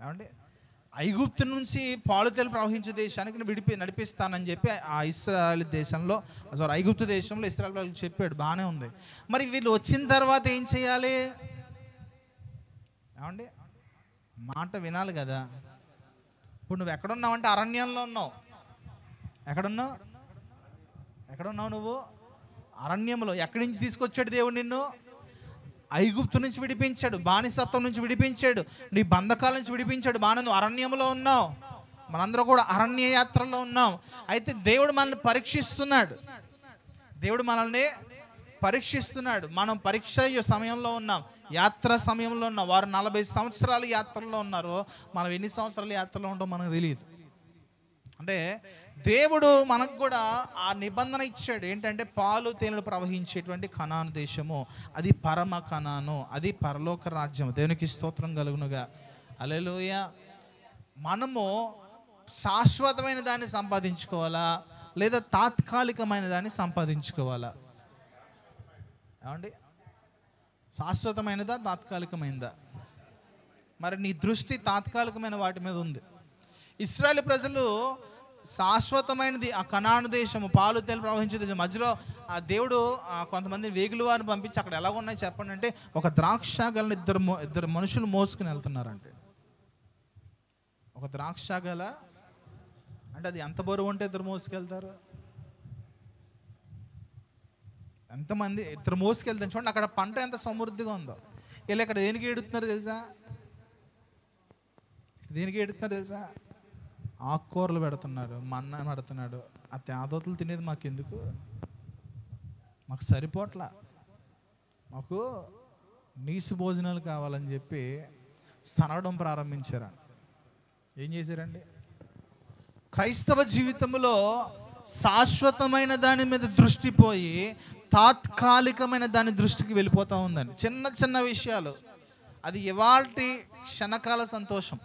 ఏమంటే ఐగుప్తు నుంచి పాలుతేలు ప్రవహించే దేశానికి నడిపిస్తానని చెప్పి ఆ ఇశ్రాయేలు దేశంలో, ఐగుప్తు దేశంలో ఇశ్రాయేలు వాళ్ళకి చెప్పాడు, బాగానే ఉంది. మరి వీళ్ళు వచ్చిన తర్వాత ఏం చేయాలి? ఏమండి మాట వినాలి కదా. ఇప్పుడు నువ్వు ఎక్కడున్నావంటే అరణ్యంలో ఉన్నావు. ఎక్కడున్నావు నువ్వు? అరణ్యంలో. ఎక్కడి నుంచి తీసుకొచ్చాడు దేవుడు నిన్ను? ఐగుప్తు నుంచి విడిపించాడు, బానిసత్వం నుంచి విడిపించాడు, నీ బంధకాల నుంచి విడిపించాడు. బాగా నువ్వు అరణ్యంలో ఉన్నావు, మనందరూ కూడా అరణ్య యాత్రలో ఉన్నాం. అయితే దేవుడు మనల్ని పరీక్షిస్తున్నాడు. మనం పరీక్ష సమయంలో ఉన్నాం, యాత్ర సమయంలో ఉన్నాం. వారు 40 సంవత్సరాలు యాత్రలో ఉన్నారు, మనం ఎన్ని సంవత్సరాలు యాత్రలో ఉంటాం మనకు తెలియదు. అంటే దేవుడు మనకు కూడా ఆ నిబంధన ఇచ్చాడు. ఏంటంటే పాలు తేనెలు ప్రవహించేటువంటి కనాను దేశము, అది పరమ కనాను, అది పరలోక రాజ్యం. దేవునికి స్తోత్రం కలుగునుగా. హల్లెలూయా. మనము శాశ్వతమైన దాన్ని సంపాదించుకోవాలా, లేదా తాత్కాలికమైన దాన్ని సంపాదించుకోవాలా? ఏమండి, శాశ్వతమైనదా తాత్కాలికమైనదా? మరి నీ దృష్టి తాత్కాలికమైన వాటి మీద ఉంది. ఇశ్రాయేలు ప్రజలు శాశ్వతమైనది ఆ కనాను దేశము, పాలు తేనెలు ప్రవహించే దేశం. మధ్యలో ఆ దేవుడు కొంతమంది వేగుల వారిని పంపించి అక్కడ ఎలా ఉన్నాయి చెప్పండి అంటే, ఒక ద్రాక్ష గలను ఇద్దరు మనుషులు మోసుకుని వెళ్తున్నారంటే. ఒక ద్రాక్ష గల అంటే అది ఎంత బరువు ఉంటే ఇద్దరు మోసుకెళ్తారు? ఎంతమంది ఇద్దరు మోసుకెళ్తారు చూడండి. అక్కడ పంట ఎంత సమృద్ధిగా ఉందో. వీళ్ళు ఇక్కడ దేనికి ఏడుతున్నారు తెలుసా? ఆకుకూరలు పెడుతున్నారు, మన్నా పెడుతున్నాడు. ఆ తేదోతలు తినేది మాకెందుకు? మాకు సరిపోట్లా, మాకు నీసు భోజనాలు కావాలని చెప్పి సనగడం ప్రారంభించారు. ఏం చేశారండి? క్రైస్తవ జీవితంలో శాశ్వతమైన దాని మీద దృష్టి పోయి తాత్కాలికమైన దాని దృష్టికి వెళ్ళిపోతూ ఉందండి. చిన్న చిన్న విషయాలు, అది ఇవాల్టి క్షణకాల సంతోషం,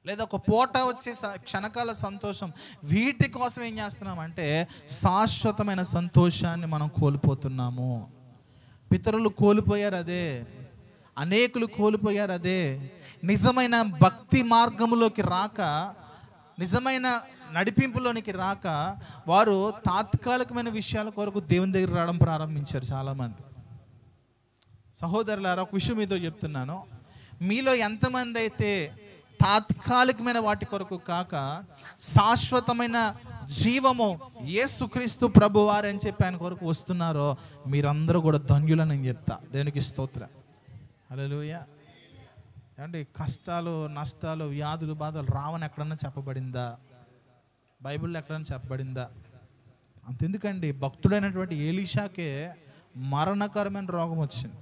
లేదా ఒక పూట వచ్చే క్షణకాల సంతోషం, వీటి కోసం ఏం చేస్తున్నామంటే శాశ్వతమైన సంతోషాన్ని మనం కోల్పోతున్నాము. పితరులు కోల్పోయారు అదే, అనేకులు కోల్పోయారు అదే. నిజమైన భక్తి మార్గంలోకి రాక, నిజమైన నడిపింపులోనికి రాక, వారు తాత్కాలికమైన విషయాల కొరకు దేవుని దగ్గర రావడం ప్రారంభించారు చాలామంది. సహోదరులారా, ఒక విషయం మీతో చెప్తున్నాను. మీలో ఎంతమంది అయితే తాత్కాలికమైన వాటి కొరకు కాక శాశ్వతమైన జీవము యేసుక్రీస్తు ప్రభువారు అని చెప్పి ఆయన కొరకు వస్తున్నారో, మీరందరూ కూడా ధన్యులని నేను చెప్తా. దేవునికి స్తోత్రం. హల్లెలూయా. అంటే కష్టాలు, నష్టాలు, వ్యాధులు, బాధలు రావని ఎక్కడన్నా చెప్పబడిందా? బైబిల్లో ఎక్కడన్నా చెప్పబడిందా? అంతెందుకండి, భక్తుడైనటువంటి ఎలీషాకే మరణకరమైన రోగం వచ్చింది.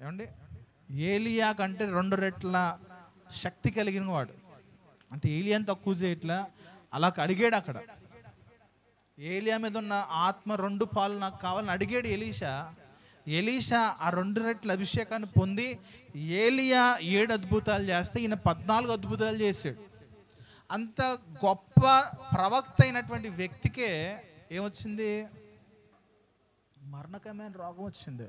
ఏమండి, ఏలియా కంటే 2 రెట్ల శక్తి కలిగిన వాడు. అంటే ఏలియాని తక్కువ చేయట్లా, అలా అడిగాడు. అక్కడ ఏలియా మీద ఉన్న ఆత్మ 2 పాలు నాకు కావాలని అడిగాడు ఎలీషా. ఎలీషా ఆ 2 రెట్ల అభిషేకాన్ని పొంది ఏలియా 7 అద్భుతాలు చేస్తే ఈయన 14 అద్భుతాలు చేశాడు. అంత గొప్ప ప్రవక్త అయినటువంటి వ్యక్తికే ఏమొచ్చింది? మరణకరమైన రోగం వచ్చింది.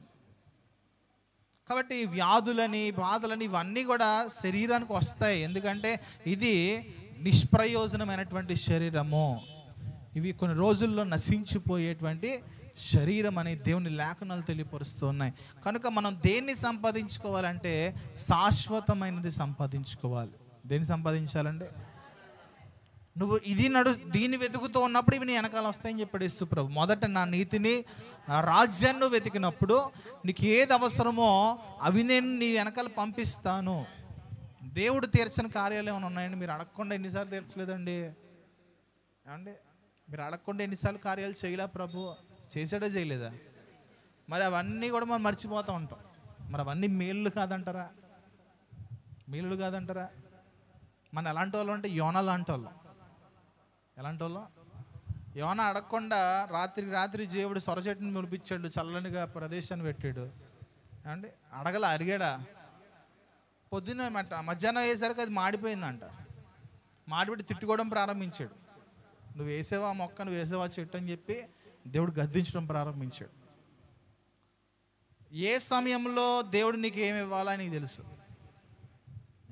కాబట్టి వ్యాధులని, బాధలని ఇవన్నీ కూడా శరీరానికి వస్తాయి. ఎందుకంటే ఇది నిష్ప్రయోజనమైనటువంటి శరీరము. ఇవి కొన్ని రోజుల్లో నశించిపోయేటువంటి శరీరం అని దేవుని లేఖనాలు తెలియపరుస్తూ ఉన్నాయి. కనుక మనం దేన్ని సంపాదించుకోవాలంటే శాశ్వతమైనది సంపాదించుకోవాలి. దేన్ని సంపాదించాలంటే నువ్వు దీన్ని వెతుకుతూ ఉన్నప్పుడు ఇవి నీ వెనకాల వస్తాయని చెప్పాడు యేసు ప్రభు. మొదట నా నీతిని, నా రాజ్యాన్ని వెతికినప్పుడు నీకు ఏది అవసరమో అవి నేను నీ వెనకాల పంపిస్తాను. దేవుడు తీర్చని కార్యాలు ఏమైనా ఉన్నాయండి? మీరు అడగకుండా ఎన్నిసార్లు తీర్చలేదండి? ఏమండి, మీరు అడగకుండా ఎన్నిసార్లు కార్యాలు చేయలే ప్రభు? చేసాడో చేయలేదా? మరి అవన్నీ కూడా మనం మర్చిపోతూ ఉంటాం. మరి అవన్నీ మేలు కాదంటారా? మేలుడు కాదంటారా? మన ఎలాంటి వాళ్ళు అంటే యోనా లాంటి వాళ్ళం. ఎలాంటి వాళ్ళం? యోనా అడగకుండా రాత్రి దేవుడు సొరచెట్టుని ముడిపించాడు, చల్లనిగా ప్రదేశాన్ని పెట్టాడు. ఏమండి, అడిగాడా? పొద్దున్న మధ్యాహ్నం అయ్యేసరికి అది మాడిపోయిందంట. మాడిపెట్టి తిట్టుకోవడం ప్రారంభించాడు. నువ్వు వేసేవా మొక్క, నువ్వు వేసేవా చెట్టు అని చెప్పి దేవుడు గద్దించడం ప్రారంభించాడు. ఏ సమయంలో దేవుడు నీకు ఏమి ఇవ్వాలని నీకు తెలుసు.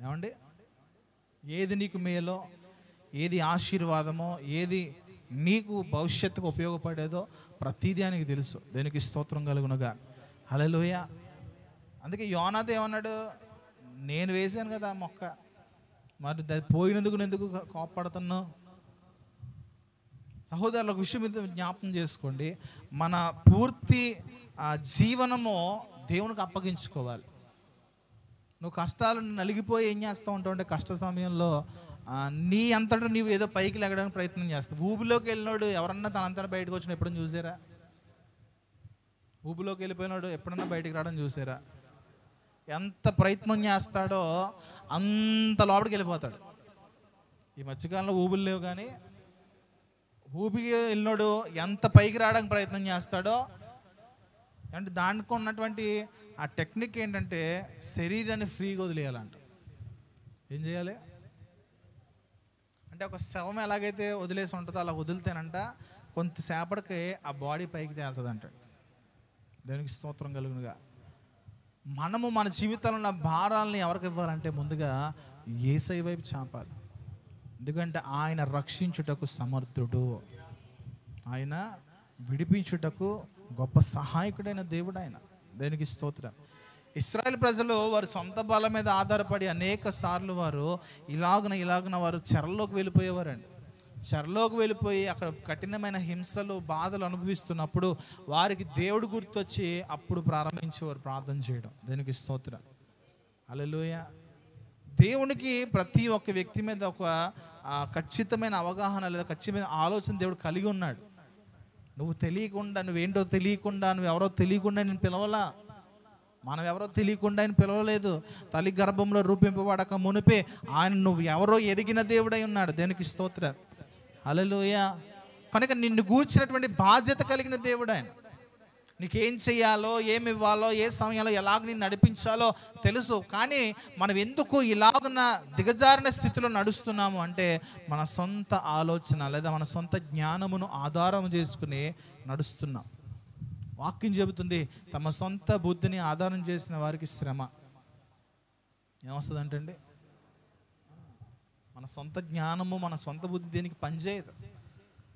ఏమండి, ఏది నీకు మేలో, ఏది ఆశీర్వాదమో, ఏది నీకు భవిష్యత్తుకు ఉపయోగపడేదో ప్రతిదీ ఆయనకి తెలుసు. దేనికి స్తోత్రం కలుగునుగా. హల్లెలూయా. అందుకే యోనాతో ఏమన్నాడు? నేను వేసాను కదా ఆ మొక్క, మరి పోయినందుకు నేను ఎందుకు కోపపడుతున్నావు? సహోదరుల విషయం మీద జ్ఞాపకం చేసుకోండి. మన పూర్తి జీవనము దేవునికి అప్పగించుకోవాలి. నువ్వు కష్టాలు నలిగిపోయి ఏం చేస్తూ ఉంటావు అంటే కష్ట సమయంలో నీ అంతటా నీవు ఏదో పైకి లెగడానికి ప్రయత్నం చేస్తావు. ఊబిలోకి వెళ్ళినాడు ఎవరన్నా తనంతటా బయటకు వచ్చిన ఎప్పుడన్నా చూసారా? ఊబిలోకి వెళ్ళిపోయినాడు ఎప్పుడన్నా బయటికి రావడం చూసారా? ఎంత ప్రయత్నం చేస్తాడో అంత లోపలికి వెళ్ళిపోతాడు. ఈ మధ్యకాలంలో ఊబులు లేవు, కానీ ఊపికి వెళ్ళినాడు ఎంత పైకి రావడానికి ప్రయత్నం చేస్తాడో. అంటే దానికి ఉన్నటువంటి ఆ టెక్నిక్ ఏంటంటే శరీరాన్ని ఫ్రీగా వదిలేయాలంట. ఏం చేయాలి అంటే ఒక శవం ఎలాగైతే వదిలేసి ఉంటుందో అలా వదిలితేనంట కొంతసేపటికి ఆ బాడీ పైకి తేలుతుందంట. దానికి స్తోత్రం కలుగునుగా. మనము మన జీవితంలో ఉన్న భారాలని ఎవరికి ఇవ్వాలంటే ముందుగా యేసయ్య వైపు చాపాలి. ఎందుకంటే ఆయన రక్షించుటకు సమర్థుడు, ఆయన విడిపించుటకు గొప్ప సహాయకుడైన దేవుడు ఆయన. దేనికి స్తోత్రం. ఇశ్రాయేల్ ప్రజలు వారి సొంత బలం మీద ఆధారపడి అనేక సార్లు వారు ఇలాగున వారు చెరలోకి వెళ్ళిపోయేవారండి. చెరలోకి వెళ్ళిపోయి అక్కడ కఠినమైన హింసలు, బాధలు అనుభవిస్తున్నప్పుడు వారికి దేవుడు గుర్తొచ్చి అప్పుడు ప్రారంభించేవారు ప్రార్థన చేయడం. దేనికి స్తోత్రం. హల్లెలూయా. దేవునికి ప్రతి ఒక్క వ్యక్తి మీద ఒక ఖచ్చితమైన అవగాహన లేదా ఖచ్చితమైన ఆలోచన దేవుడు కలిగి ఉన్నాడు. నువ్వు తెలియకుండా, నువ్వేంటో తెలియకుండా, నువ్వెవరో తెలియకుండా నేను పిలవలా. మనం ఎవరో తెలియకుండా ఆయన పిలవలేదు. తల్లి గర్భంలో రూపింపబడక మునిపే ఆయన నువ్వు ఎవరో ఎరిగిన దేవుడై ఉన్నాడు. దేనికి స్తోత్రం. హల్లెలూయా. కనుక నిన్ను గూర్చినటువంటి బాధ్యత కలిగిన దేవుడు ఆయన. నీకేం చెయ్యాలో, ఏమి ఇవ్వాలో, ఏ సమయంలో ఎలాగ నిన్ను నడిపించాలో తెలుసు. కానీ మనం ఎందుకు ఇలాగున్న దిగజారిన స్థితిలో నడుస్తున్నాము అంటే మన సొంత ఆలోచన లేదా మన సొంత జ్ఞానమును ఆధారం చేసుకుని నడుస్తున్నాం. వాక్యం చెబుతుంది, తమ సొంత బుద్ధిని ఆధారం చేసిన వారికి శ్రమ ఏమొస్తుంది అంటే మన సొంత జ్ఞానము, మన సొంత బుద్ధి దేనికి పనిచేయదు.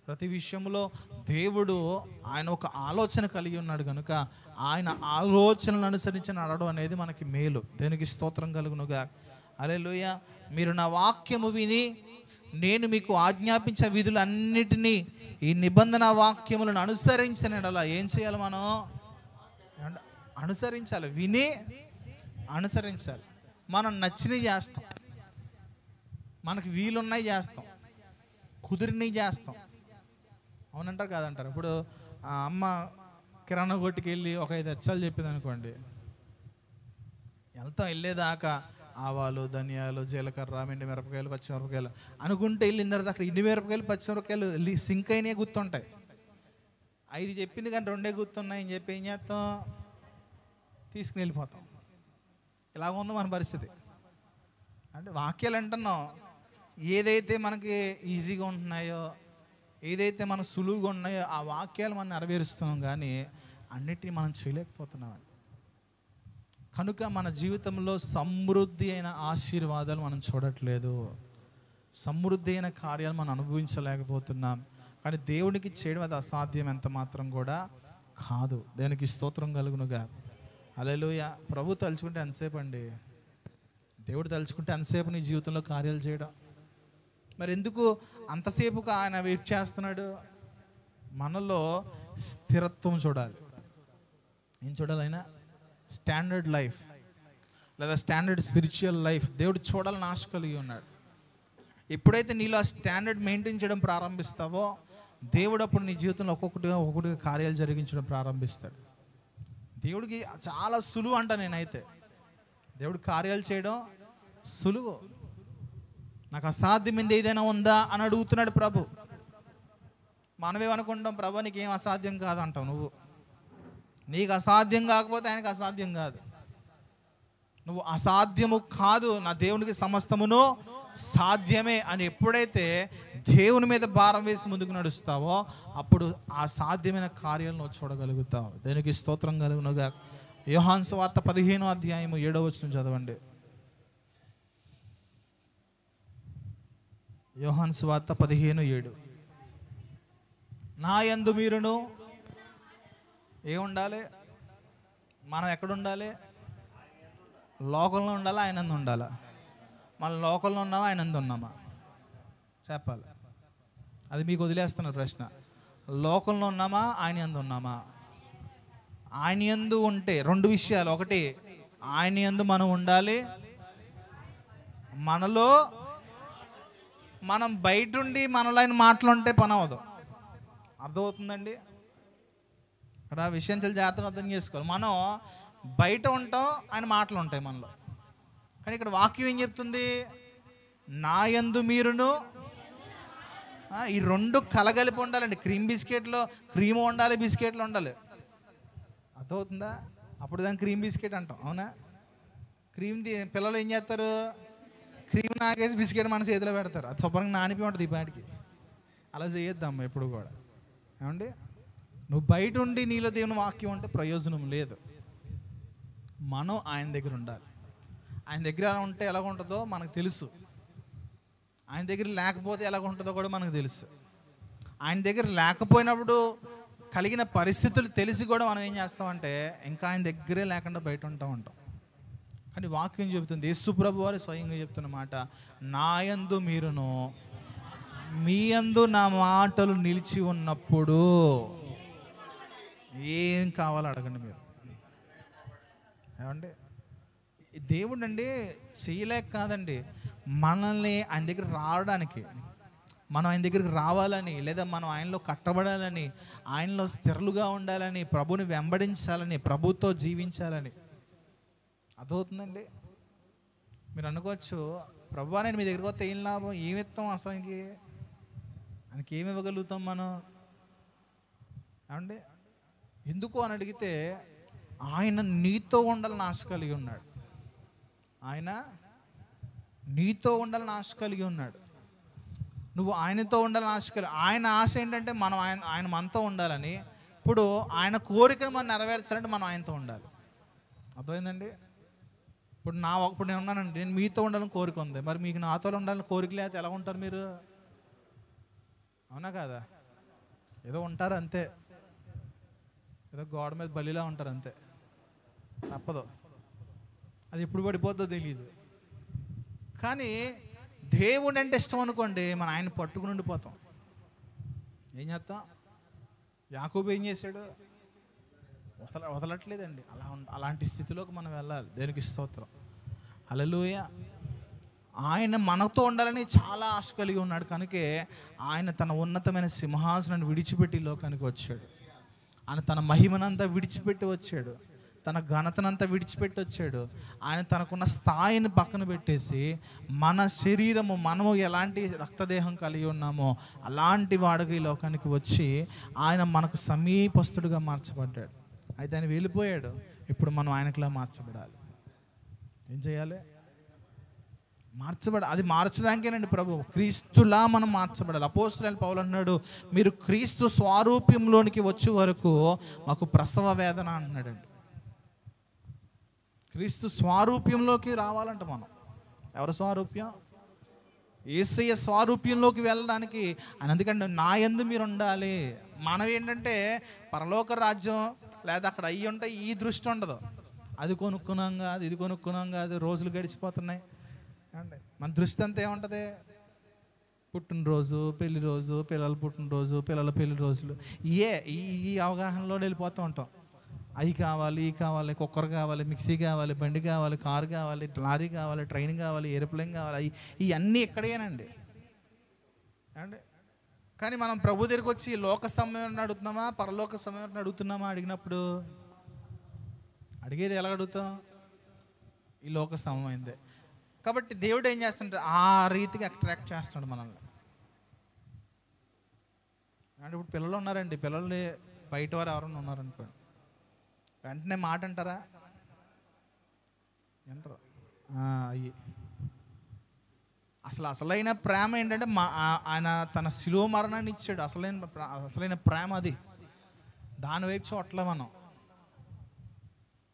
ప్రతి విషయంలో దేవుడు ఆయన ఒక ఆలోచన కలిగి ఉన్నాడు కనుక ఆయన ఆలోచనలను అనుసరించి నడవడం అనేది మనకి మేలు. దేనికి స్తోత్రం కలుగునుగా. హల్లెలూయా. మీరు నా వాక్యము విని నేను మీకు ఆజ్ఞాపించే విధులన్నిటినీ, ఈ నిబంధన వాక్యములను అనుసరించిన యెడల ఏం చేయాలి? మనం అనుసరించాలి. విని అనుసరించాలి. మనం నచ్చినవి చేస్తాం, మనకి వీలున్నాయి చేస్తాం, కుదిరినవి చేస్తాం. అవునంటారు కాదంటారు. ఇప్పుడు అమ్మ కిరాణా కొట్టుకి వెళ్ళి ఒక 5 అచ్చాలు చెప్పింది అనుకోండి, వెళ్ళేదాకా ఆవాలు, ధనియాలు, జీలకర్ర, ఎండు మిరపకాయలు, పచ్చిమిరపకాయలు అనుకుంటే వెళ్ళిన తర్వాత అక్కడ ఎండు మిరపకాయలు, పచ్చిమిరపకాయలు సింక్ అయినవి గుర్తుంటాయి. 5 చెప్పింది కానీ 2 గుర్తున్నాయి అని చెప్పి ఏం చేస్తాం? తీసుకుని వెళ్ళిపోతాం. ఇలాగ ఉంది మన పరిస్థితి. అంటే వాక్యాలు అంటున్నాం, ఏదైతే మనకి ఈజీగా ఉంటున్నాయో, ఏదైతే మన సులువుగా ఉన్నాయో ఆ వాక్యాలు మనం నెరవేరుస్తున్నాం, కానీ అన్నిటినీ మనం చేయలేకపోతున్నాం. కనుక మన జీవితంలో సమృద్ధి అయిన ఆశీర్వాదాలు మనం చూడట్లేదు, సమృద్ధి అయిన కార్యాలు మనం అనుభవించలేకపోతున్నాం. కానీ దేవుడికి చేయడం అది అసాధ్యం ఎంత మాత్రం కూడా కాదు. దేనికి స్తోత్రం కలుగునుగా. హల్లెలూయా. ప్రభు తలుచుకుంటే ఎంతసేపు అండి, దేవుడు తలుచుకుంటే ఎంతసేపు నీ జీవితంలో కార్యాలు చేయడం. మరి ఎందుకు అంతసేపుగా ఆయన వెయిట్ చేస్తున్నాడు? మనలో స్థిరత్వం చూడాలి. ఏం చూడాలి? ఆయన స్టాండర్డ్ లైఫ్ లేదా స్టాండర్డ్ స్పిరిచువల్ లైఫ్ దేవుడు చూడాలని ఆశ కలిగి ఉన్నాడు. ఎప్పుడైతే నీలో ఆ స్టాండర్డ్ మెయింటైన్ చేయడం ప్రారంభిస్తావో దేవుడు అప్పుడు నీ జీవితంలో ఒక్కొక్కటిగా కార్యాలు జరిగించడం ప్రారంభిస్తాడు. దేవుడికి చాలా సులువు అంట. నేనైతే దేవుడు కార్యాలు చేయడం సులువు. నాకు అసాధ్యమైంది ఏదైనా ఉందా అని అడుగుతున్నాడు ప్రభు. మనమేమనుకుంటాం, ప్రభు నీకు ఏం అసాధ్యం కాదు అంటావు. నువ్వు నీకు అసాధ్యం కాకపోతే ఆయనకు అసాధ్యం కాదు. నువ్వు అసాధ్యము కాదు, నా దేవునికి సమస్తమును సాధ్యమే అని ఎప్పుడైతే దేవుని మీద భారం వేసి ముందుకు నడుస్తావో అప్పుడు ఆ సాధ్యమైన కార్యాలను చూడగలుగుతావు. దేనికి స్తోత్రం కలుగునుగా. యోహాను సువార్త 15వ అధ్యాయము 7వ వచనం చదవండి. యోహాను సువార్త 15:7. నా యందు మీరును ఏముండాలి? మనం ఎక్కడుండాలి? లోకంలో ఉండాలా, ఆయన యందు ఉండాలా? మన లోకంలో ఉన్నామా, ఆయన యందు ఉన్నామా? చెప్పాలి. అది మీకు వదిలేస్తున్న ప్రశ్న. లోకంలో ఉన్నామా, ఆయన యందు ఉన్నామా? ఆయన యందు ఉంటే రెండు విషయాలు. ఒకటి, ఆయన యందు మనం ఉండాలి. మనలో మనం బయట ఉండి మనలో ఆయన మాటలు ఉంటే పని అవ్వదు. అర్థమవుతుందండి? ఇక్కడ ఆ విషయం చాలా జాగ్రత్తగా అర్థం చేసుకోవాలి. మనం బయట ఉంటాం, ఆయన మాటలు ఉంటాయి మనలో. కానీ ఇక్కడ వాక్యం ఏం చెప్తుంది? నా యందు మీరును. ఈ రెండు కలగలిపి ఉండాలండి. క్రీమ్ బిస్కెట్లో క్రీమ్ ఉండాలి, బిస్కెట్లు ఉండాలి. అర్థమవుతుందా? అప్పుడు దాన్ని క్రీమ్ బిస్కెట్ అంటాం. అవునా? క్రీమ్ పిల్లలు ఏం చేస్తారు? క్రీమ్ నాకేసి బిస్కెట్ మన చేతిలో పెడతారు. అది శుభ్రంగా నానిపి ఉంటుంది ఈ పాటికి. అలా చేయొద్దమ్మా ఎప్పుడు కూడా. ఏమండి? నువ్వు బయట ఉండి నీలో దేవుని వాక్యం ఉంటే ప్రయోజనం లేదు. మనం ఆయన దగ్గర ఉండాలి. ఆయన దగ్గర ఉంటే ఎలాగ ఉంటుందో మనకు తెలుసు. ఆయన దగ్గర లేకపోతే ఎలాగ ఉంటుందో కూడా మనకు తెలుసు. ఆయన దగ్గర లేకపోయినప్పుడు కలిగిన పరిస్థితులు తెలిసి కూడా మనం ఏం చేస్తామంటే ఇంకా ఆయన దగ్గరే లేకుండా బయట ఉంటాం. కానీ వాక్యం చెబుతుంది, యేసు ప్రభు వారు స్వయంగా చెప్తున్న మాట, నా యందు మీరును మీ యందు నా మాటలు నిలిచి ఉన్నప్పుడు ఏం కావాలో అడగండి మీరు. ఏమండి? దేవుడు అండి చేయలేక కాదండి, మనల్ని ఆయన దగ్గర రావడానికి, మనం ఆయన దగ్గరికి రావాలని, లేదా మనం ఆయనలో కట్టబడాలని, ఆయనలో స్థిరలుగా ఉండాలని, ప్రభుని వెంబడించాలని, ప్రభుతో జీవించాలని. అర్థమవుతుందండి? మీరు అనుకోవచ్చు, ప్రభువా నేను మీ దగ్గరికి వస్తే ఏం లాభం, ఏమి ఇస్తాం అసలుకి, ఆయనకి ఏమి ఇవ్వగలుగుతాం మనం? ఏమండి? ఎందుకు అని అడిగితే ఆయన నీతో ఉండాలని ఆశ కలిగి ఉన్నాడు. ఆయన నీతో ఉండాలని ఆశ కలిగి ఉన్నాడు. నువ్వు ఆయనతో ఉండాలని ఆశ కలిగి, ఆయన ఆశ ఏంటంటే మనం ఆయన మనతో ఉండాలని. ఇప్పుడు ఆయన కోరికను మనం నెరవేర్చాలంటే మనం ఆయనతో ఉండాలి. అర్థమైందండి? ఇప్పుడు నేను ఉన్నానండి, నేను మీతో ఉండాలని కోరిక ఉంది. మరి మీకు నాతో ఉండాలని కోరిక లేకపోతే ఎలా ఉంటారు మీరు? అవునా కాదా? ఏదో ఉంటారు అంతే, ఏదో గోడ మీద బలిలా ఉంటారు అంతే. తప్పదు, అది ఎప్పుడు పడిపోద్దో తెలియదు. కానీ దేవుడు అంటే ఇష్టం అనుకోండి, మనం ఆయన పట్టుకుని ఉండిపోతాం. ఏం చేస్తాం? యాకోబు ఏం చేశాడు? వదలట్లేదండి. అలాంటి స్థితిలోకి మనం వెళ్ళాలి. దేనికి స్తోత్రం. హల్లెలూయా. ఆయన మనతో ఉండాలని చాలా ఆశ కలిగి ఉన్నాడు. కనుకే ఆయన తన ఉన్నతమైన సింహాసనాన్ని విడిచిపెట్టి లోకానికి వచ్చాడు. ఆయన తన మహిమనంతా విడిచిపెట్టి వచ్చాడు, తన ఘనతనంతా విడిచిపెట్టి వచ్చాడు. ఆయన తనకున్న స్థాయిని పక్కన పెట్టేసి మన శరీరము, మనము ఎలాంటి రక్తదేహం కలిగి ఉన్నామో అలాంటి వాడుగా ఈ లోకానికి వచ్చి ఆయన మనకు సమీపస్తుడుగా మార్చబడ్డాడు. అయితే ఆయన వెళ్ళిపోయాడు. ఇప్పుడు మనం ఆయనకులా మార్చబడాలి. ఏం చేయాలి? అది మార్చడానికేనండి ప్రభు. క్రీస్తులా మనం మార్చబడాలి. అపోస్తలుడైన పౌలు అన్నాడు, మీరు క్రీస్తు స్వారూప్యంలోనికి వచ్చే వరకు మాకు ప్రసవ వేదన అంటున్నాడండి. క్రీస్తు స్వారూప్యంలోకి రావాలంట మనం. ఎవరి స్వారూప్యం? యేసయ్య స్వారూప్యంలోకి వెళ్ళడానికి ఆయన అందుకంటే నా యందు మీరు ఉండాలి. మనం ఏంటంటే పరలోక రాజ్యం లేదా అక్కడ అయ్యి ఉంటాయి, ఈ దృష్టి ఉండదు. అది కొనుక్కున్నాం కాదు, ఇది కొనుక్కున్నాం కాదు, రోజులు గడిచిపోతున్నాయి అంటే మన దృష్టి అంతా ఏముంటుంది? పుట్టినరోజు, పెళ్లి రోజు, పిల్లల పుట్టినరోజు, పిల్లల పెళ్లి రోజులు, ఈ అవగాహనలో వెళ్ళిపోతూ ఉంటాం. అవి కావాలి, ఈ కావాలి, కుక్కర్ కావాలి, మిక్సీ కావాలి, బండి కావాలి, కారు కావాలి, లారీ కావాలి, ట్రైన్ కావాలి, ఏరోప్లేన్ కావాలి, ఇవన్నీ ఇక్కడేనండి అండి. కానీ మనం ప్రభు దగ్గరికి వచ్చి లోక సమయం అడుగుతున్నామా, పరలోక సమయం అడుగుతున్నామా? అడిగినప్పుడు అడిగేది ఎలా అడుగుతాం? ఈ లోక సమయమైందే. కాబట్టి దేవుడు ఏం చేస్తుంటాడు? ఆ రీతికి అట్రాక్ట్ చేస్తాడు మనల్ని. అంటే ఇప్పుడు పిల్లలు ఉన్నారండి, పిల్లల్ని బయట వారు ఎవరైనా ఉన్నారనుకోండి, వెంటనే మాట అంటారా? అంటారు. అయ్యి అసలైన ప్రేమ ఏంటంటే ఆయన తన శిలువ మరణాన్ని ఇచ్చాడు. అసలైన ప్రేమ అది. దాని వైపు చూడట్లే మనం.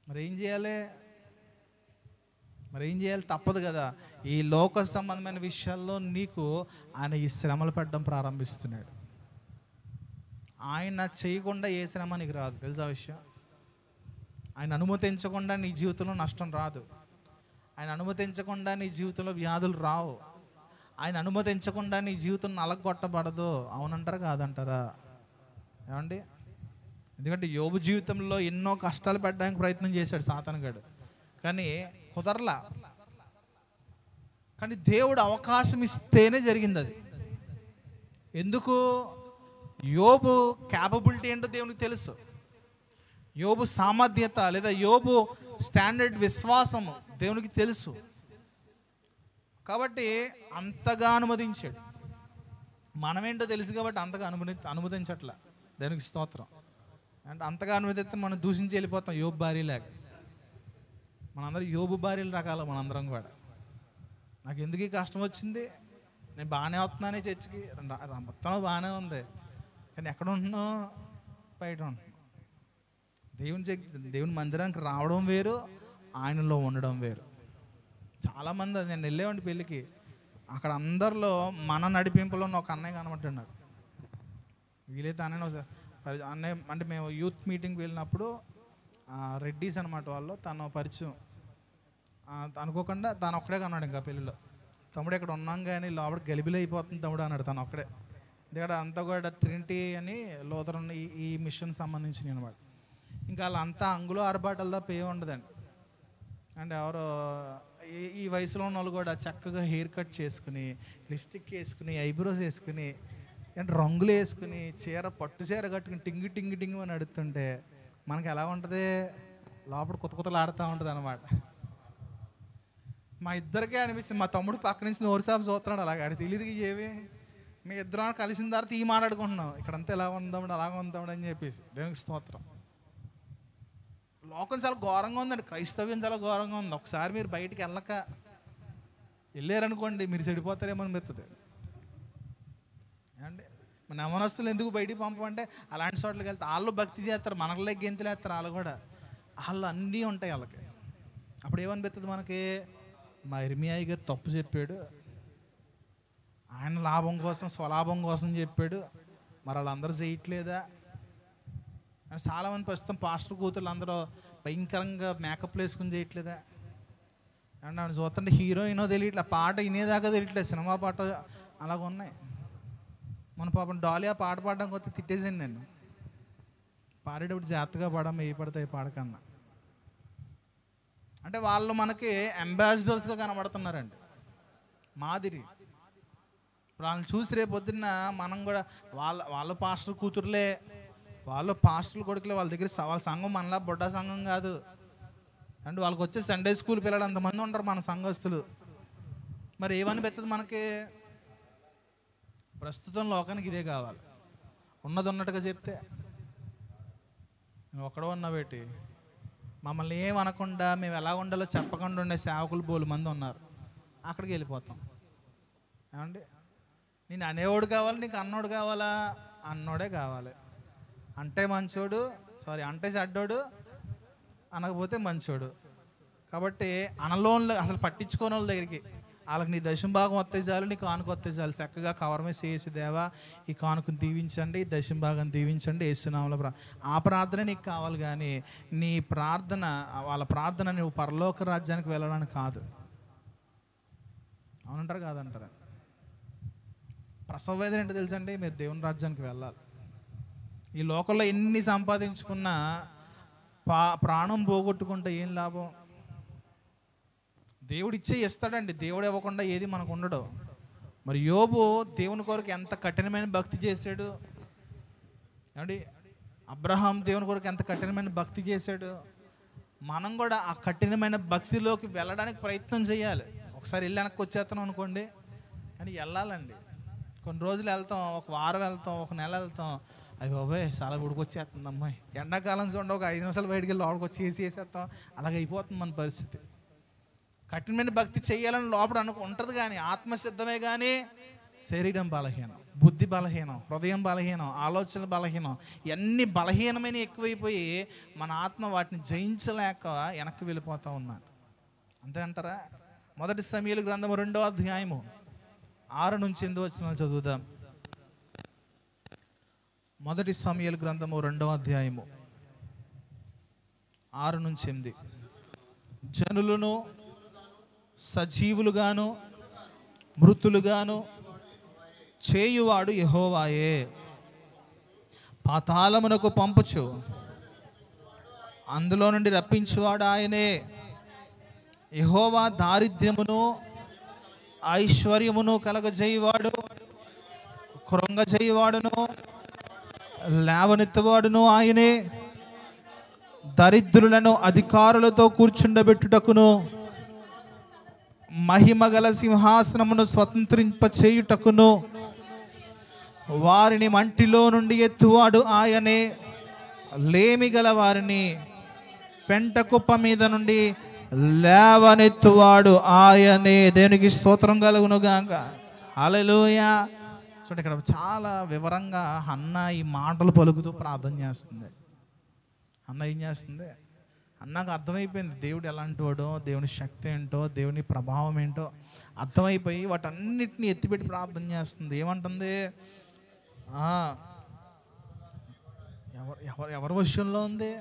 మరి ఏం చేయాలి? తప్పదు కదా. ఈ లోక సంబంధమైన విషయాల్లో నీకు ఆయన ఈ శ్రమలు పెట్టడం ప్రారంభిస్తున్నాడు. ఆయన చేయకుండా ఏ శ్రమ నీకు రాదు, తెలుసా విషయం? ఆయన అనుమతించకుండా నీ జీవితంలో నష్టం రాదు. ఆయన అనుమతించకుండా నీ జీవితంలో వ్యాధులు రావు. ఆయన అనుమతించకుండా నీ జీవితం నలగొట్టబడదు. అవునంటారా కాదంటారా? ఏమండి? ఎందుకంటే యోబు జీవితంలో ఎన్నో కష్టాలు పెట్టడానికి ప్రయత్నం చేశాడు సాతానుగాడు, కానీ కుదరలా. కానీ దేవుడు అవకాశం ఇస్తేనే జరిగింది అది. ఎందుకు? యోబు క్యాపబిలిటీ ఏంటో దేవునికి తెలుసు. యోబు సామర్థ్యత లేదా యోబు స్టాండర్డ్ విశ్వాసము దేవునికి తెలుసు. కాబట్టి అంతగా అనుమతించాడు. మనమేంటో తెలుసు కాబట్టి అంతగా అనుమతించట్లా. దేవునికి స్తోత్రం. అంటే అంతగా అనుమతిస్తే మనం దూషించి వెళ్ళిపోతాం యోబు భార్యలాగా. మనందరం యోబు భార్యలు రకాల మనందరం కూడా. నాకు ఎందుకు ఈ కష్టం వచ్చింది? నేను బాగానే వస్తున్నానే చర్చికి, మొత్తం బాగానే ఉంది, కానీ ఎక్కడ ఉంటున్నావు? బయట ఉంటున్నావు. దేవుని మందిరానికి రావడం వేరు, ఆయనలో ఉండడం వేరు. చాలామంది, నేను వెళ్ళేవాడిని పెళ్ళికి, అక్కడ అందరిలో మన నడిపింపులో ఉన్న ఒక అన్నయ్య కనబట్టున్నారు. వీలైతే అన్నయ్య అంటే మేము యూత్ మీటింగ్కి వెళ్ళినప్పుడు రెడ్డీస్ అనమాట వాళ్ళు, తను పరిచయం. అనుకోకుండా తను ఒక్కడే కన్నాడు. ఇంకా పెళ్ళిలో, తమ్ముడు ఇక్కడ ఉన్నాం కానీ లోపల గలిబిలి అయిపోతుంది తమ్ముడు అన్నాడు. తను ఒక్కడే. ఎందుకంటే అంతా కూడా ట్రినిటీ అని లోతరన్ ఈ మిషన్ సంబంధించినవి అనమాట. ఇంకా వాళ్ళంతా అంగులో ఆర్బాటలు తప్ప ఏమి ఉండదండి. అంటే ఎవరో ఈ వయసులో ఉన్న వాళ్ళు కూడా చక్కగా హెయిర్ కట్ చేసుకుని, లిప్స్టిక్ వేసుకుని, ఐబ్రోస్ వేసుకుని, అంటే రంగులు వేసుకుని, పట్టు చీర కట్టుకుని టింగి టింగి టింగి అని అడుగుతుంటే మనకి ఎలా ఉంటుంది? లోపల కొత్త ఆడుతూ ఉంటుంది అనమాట. మా ఇద్దరికే అనిపిస్తుంది. మా తమ్ముడు పక్క నుంచి నోరుసాపు చూస్తున్నాడు అలాగే. అది తెలియదు ఏవి. మీ ఇద్దరం కలిసిన తర్వాత ఈ మాట్లాడుకుంటున్నాం, ఇక్కడంతా ఎలా ఉందాం అలాగ ఉందాం అని చెప్పేసి. దేవునికి స్తోత్రం. లోకం చాలా ఘోరంగా ఉందండి, క్రైస్తవ్యం చాలా ఘోరంగా ఉంది. ఒకసారి మీరు బయటికి వెళ్ళారనుకోండి, మీరు చెడిపోతారేమో అనిపిస్తుంది. ఏమండి? మన యవనస్తులు ఎందుకు బయటికి పంపమంటే అలాంటి చోట్లకి వెళ్తే వాళ్ళు భక్తి చేస్తారు, మనలే గెంతులు వేస్తారు. వాళ్ళు కూడా వాళ్ళు అన్నీ ఉంటాయి వాళ్ళకి. అప్పుడు ఏమనిపిస్తుంది మనకి? మా ఇర్మియాయి గారు తప్పు చెప్పాడు, ఆయన లాభం కోసం స్వలాభం కోసం చెప్పాడు, మరి వాళ్ళందరూ చేయట్లేదా? చాలామంది ప్రస్తుతం పాస్టర్ కూతుర్లు అందరూ భయంకరంగా మేకప్లు వేసుకుని చేయట్లేదా? అండ్ ఆమె చూస్తుంటే హీరోయినో తెలియట్లే, పాట వినేదాకా తెలియట్లేదు, సినిమా పాట అలాగ ఉన్నాయి. మన పాపం డాలీ ఆ పాట పాడడానికి వస్తే తిట్టేసాను నేను. పాడేటప్పుడు జాగ్రత్తగా పాడమ్మ, ఏ పడతాయి పాడకన్నా. అంటే వాళ్ళు మనకి అంబాసిడర్స్గా కనబడుతున్నారండి, మాదిరి. ఇప్పుడు వాళ్ళని చూసి రేపు పొద్దున్న మనం కూడా వాళ్ళ పాస్టర్ కూతురులే, వాళ్ళు పాస్టర్లు కొడుకులే, వాళ్ళ దగ్గర వాళ్ళ సంఘం మనలా బొడ్డా సంఘం కాదు. అంటే వాళ్ళకి వచ్చే సండే స్కూల్ పిల్లలు అంతమంది ఉంటారు మన సంఘస్తులు. మరి ఏమనిపిస్తుంది మనకి? ప్రస్తుతం లోకానికి ఇదే కావాలి, ఉన్నది ఉన్నట్టుగా చెప్తే. నువ్వు ఒక్కడో ఉన్నావేటి? మమ్మల్ని ఏమనకుండా మేము ఎలా ఉండాలో చెప్పకుండా ఉండే సేవకులు బోలు మంది ఉన్నారు. అక్కడికి వెళ్ళిపోతాం. ఏమండి, నేను అనేవాడు కావాలి, నీకు అన్నోడు కావాలా? అన్నోడే కావాలి. అంటే మంచోడు, అంటే చెడ్డోడు, అనకపోతే మంచోడు. కాబట్టి అనలోన్లు అసలు పట్టించుకోని వాళ్ళ దగ్గరికి వాళ్ళకి నీ దశం భాగం వస్తే చాలు, నీ కానుక వస్తే చాలు, చక్కగా కవర్ మీద చేసి దేవా ఈ కానుకను దీవించండి, ఈ దశం భాగం దీవించండి, యేసునామములో ఆ ప్రార్థన నీకు కావాలి. కానీ నీ ప్రార్థన, వాళ్ళ ప్రార్థన నువ్వు పరలోక రాజ్యానికి వెళ్ళడానికి కాదు. అవునంటారు కాదంటారా? ప్రసవ వేదన ఏంటో తెలుసండి, మీరు దేవుని రాజ్యానికి వెళ్ళాలి. ఈ లోకంలో ఎన్ని సంపాదించుకున్నా ప్రాణం పోగొట్టుకుంటే ఏం లాభం? దేవుడు ఇచ్చే ఇస్తాడండి, దేవుడు ఇవ్వకుండా ఏది మనకు ఉండడు. మరి యోబు దేవుని కొరకు ఎంత కఠినమైన భక్తి చేశాడు అండి. అబ్రహాం దేవుని కొరకు ఎంత కఠినమైన భక్తి చేశాడు. మనం కూడా ఆ కఠినమైన భక్తిలోకి వెళ్ళడానికి ప్రయత్నం చేయాలి. ఒకసారి వెళ్ళి వెనక్కి వచ్చేస్తాం అనుకోండి, కానీ వెళ్ళాలండి. కొన్ని రోజులు వెళ్తాం, ఒక వారం వెళ్తాం, ఒక నెల వెళ్తాం, అయ్యి బాబాయ్ చాలా ఉడికొచ్చేస్తుంది అమ్మాయి, ఎండాకాలం చూడండి ఒక 5 నిమిషాలు బయటికి వెళ్ళి లోపలికి వచ్చి వేసేస్తాం, అలాగే అయిపోతుంది మన పరిస్థితి. కఠినమైన భక్తి చేయాలని లోపల ఉంటుంది, కానీ ఆత్మసిద్ధమే, కానీ శరీరం బలహీనం, బుద్ధి బలహీనం, హృదయం బలహీనం, ఆలోచనలు బలహీనం, ఇవన్నీ బలహీనమైన ఎక్కువైపోయి మన ఆత్మ వాటిని జయించలేక వెనక్కి వెళ్ళిపోతూ ఉన్నాను. అంతే అంటారా? 1 సమూయేలు గ్రంథము 2వ అధ్యాయము 6 నుంచి 8 వచనాలు చదువుదాం. 1 సమూయేలు గ్రంథము 2వ అధ్యాయము 6 నుంచి 8. జనులను సజీవులుగాను మృతులుగాను చేయువాడు యెహోవాయే. పాతాళమునకు పంపుచు అందులో నుండి రప్పించువాడు ఆయనే. యెహోవా దారిద్ర్యమును ఐశ్వర్యమును కలగజేయువాడు, కృంగజేయువాడును లేవనెత్తువాడును ఆయనే. దరిద్రులను అధికారులతో కూర్చుండబెట్టుటకును మహిమగల సింహాసనమును స్వతంత్రింపచేయుటకును వారిని మంటిలో నుండి ఎత్తువాడు ఆయనే. లేమిగల వారిని పెంట కుప్ప మీద నుండి లేవనెత్తువాడు ఆయనే. దేవునికి స్తోత్రం కలుగునుగాక. హల్లెలూయా. చూడండి, ఇక్కడ చాలా వివరంగా హన్నా ఈ మాటలు పలుకుతూ ప్రార్థన చేస్తుంది. అన్న ఏం చేస్తుంది? అన్నకు అర్థమైపోయింది దేవుడు ఎలాంటి వాడో, దేవుని శక్తి ఏంటో, దేవుని ప్రభావం ఏంటో అర్థమైపోయి వాటన్నిటిని ఎత్తిపెట్టి ప్రార్థన చేస్తుంది. ఏమంటుంది? ఎవరి విషయంలో ఉంది?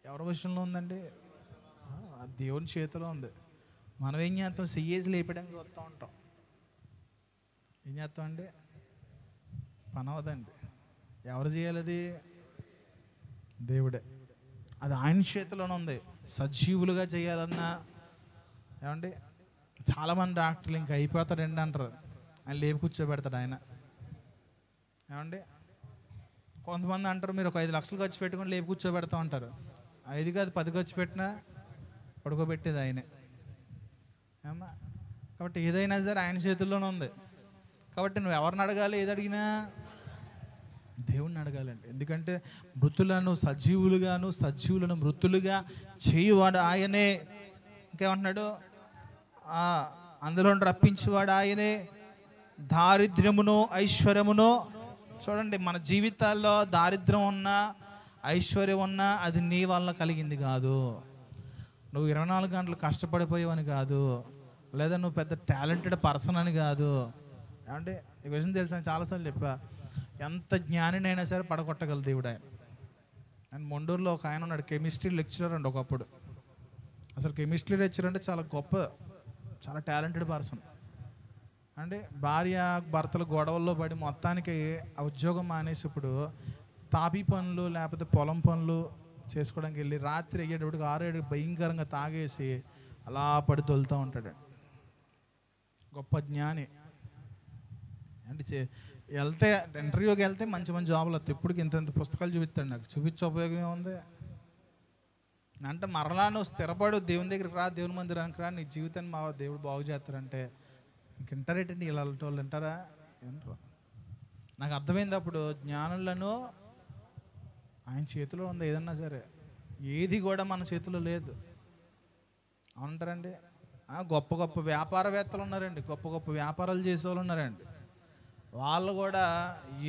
ఎవరి విషయంలో ఉందండి? దేవుని చేతిలో ఉంది. మనం ఏం చేస్తాం? సిఏసి లేపడానికి వస్తూ ఉంటాం. ఏం చేస్తామండి? పని అవదండి. ఎవరు చేయాలి అది? దేవుడే. అది ఆయన చేతిలోనే ఉంది. సజీవులుగా చేయాలన్నా ఏమండి, చాలామంది డాక్టర్లు ఇంకా అయిపోతాడండి అంటారు, ఆయన లేపు కూర్చోబెడతాడు ఆయన. ఏమండి, కొంతమంది అంటారు మీరు ఒక 5 లక్షలు ఖర్చు పెట్టుకొని లేపు కూర్చోబెడతా ఉంటారు. 5 కాదు 10 ఖర్చు పెట్టినా పడుకోబెట్టేది ఆయనే. ఏమ్మా, కాబట్టి ఏదైనా సరే ఆయన చేతుల్లోనే ఉంది. కాబట్టి నువ్వు ఎవరిని అడగాలి? ఏది అడిగినా దేవుణ్ణి అడగాలండి. ఎందుకంటే మృతులను సజీవులుగాను సజీవులను మృతులుగా చేయువాడు ఆయనే. ఇంకేమంటున్నాడు? అందులో రప్పించేవాడు ఆయనే. దారిద్ర్యమును ఐశ్వర్యమును. చూడండి, మన జీవితాల్లో దారిద్ర్యం ఉన్నా ఐశ్వర్యం ఉన్నా అది నీ వల్ల కలిగింది కాదు. నువ్వు 24 గంటలు కష్టపడిపోయావని కాదు, లేదా నువ్వు పెద్ద టాలెంటెడ్ పర్సన్ అని కాదు. అంటే ఈ విషయం తెలుసా, చాలాసార్లు చెప్పా, ఎంత జ్ఞానినైనా సరే పడగొట్టగల దేవుడు ఆయన. అండ్ మొండూరులో ఒక ఆయన ఉన్నాడు, కెమిస్ట్రీ లెక్చరర్ అండి. ఒకప్పుడు అసలు కెమిస్ట్రీ లెక్చరర్ అంటే చాలా గొప్ప, చాలా టాలెంటెడ్ పర్సన్ అంటే. భార్య భర్తలు గొడవల్లో పడి మొత్తానికి ఆ ఉద్యోగం మానేసి ఇప్పుడు తాపీ పనులు లేకపోతే పొలం పనులు చేసుకోవడానికి వెళ్ళి రాత్రి అయ్యేటప్పటికి 6-7 భయంకరంగా తాగేసి అలా పడి తొలుతూ ఉంటాడు. గొప్ప జ్ఞాని అంటే. వెళ్తే ఇంటర్వ్యూకి వెళ్తే మంచి మంచి జాబులు వస్తాయి. ఇప్పటికి ఇంత పుస్తకాలు చూపిస్తాడు నాకు. చూపించే ఉపయోగం ఏముంది అంటే? మరలా నువ్వు స్థిరపడు, దేవుని దగ్గరికి రా, దేవుని మందిరానికి రా, నీ జీవితాన్ని మా దేవుడు బాగు చేస్తారంటే ఇంటారేటండి? ఇలా వాళ్ళు వింటారా? వినరు. నాకు అర్థమైంది అప్పుడు, జ్ఞానులను ఆయన చేతిలో ఉంది ఏదన్నా సరే. ఏది కూడా మన చేతిలో లేదు. అంటారండి. గొప్ప గొప్ప వ్యాపారవేత్తలు ఉన్నారండి, గొప్ప గొప్ప వ్యాపారాలు చేసేవాళ్ళు ఉన్నారండి. వాళ్ళు కూడా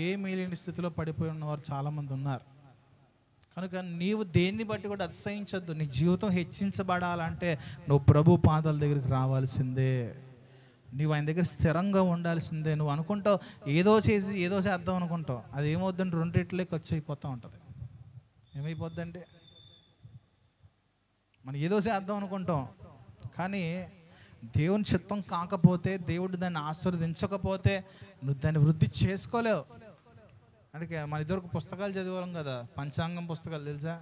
ఏమీ లేని స్థితిలో పడిపోయి ఉన్నవారు చాలామంది ఉన్నారు. కనుక నీవు దేన్ని బట్టి కూడా అతిశయించద్దు. నీ జీవితం హెచ్చించబడాలంటే నువ్వు ప్రభు పాదాల దగ్గరికి రావాల్సిందే. నీవు ఆయన దగ్గర స్థిరంగా ఉండాల్సిందే. నువ్వు అనుకుంటావు ఏదో చేసి ఏదో చేద్దాం అనుకుంటావు, అది ఏమవుద్దంటే రెండిట్లే ఖర్చు అయిపోతూ ఉంటుంది. ఏమైపోద్దండి, మనం ఏదో చేద్దాం అనుకుంటాం, కానీ దేవుని చిత్తం కాకపోతే, దేవుడు దాన్ని ఆశీర్వదించకపోతే నువ్వు దాన్ని వృద్ధి చేసుకోలేవు. అందుకే మన ఇద్దరు పుస్తకాలు చదివాం కదా, పంచాంగం పుస్తకాలు తెలుసా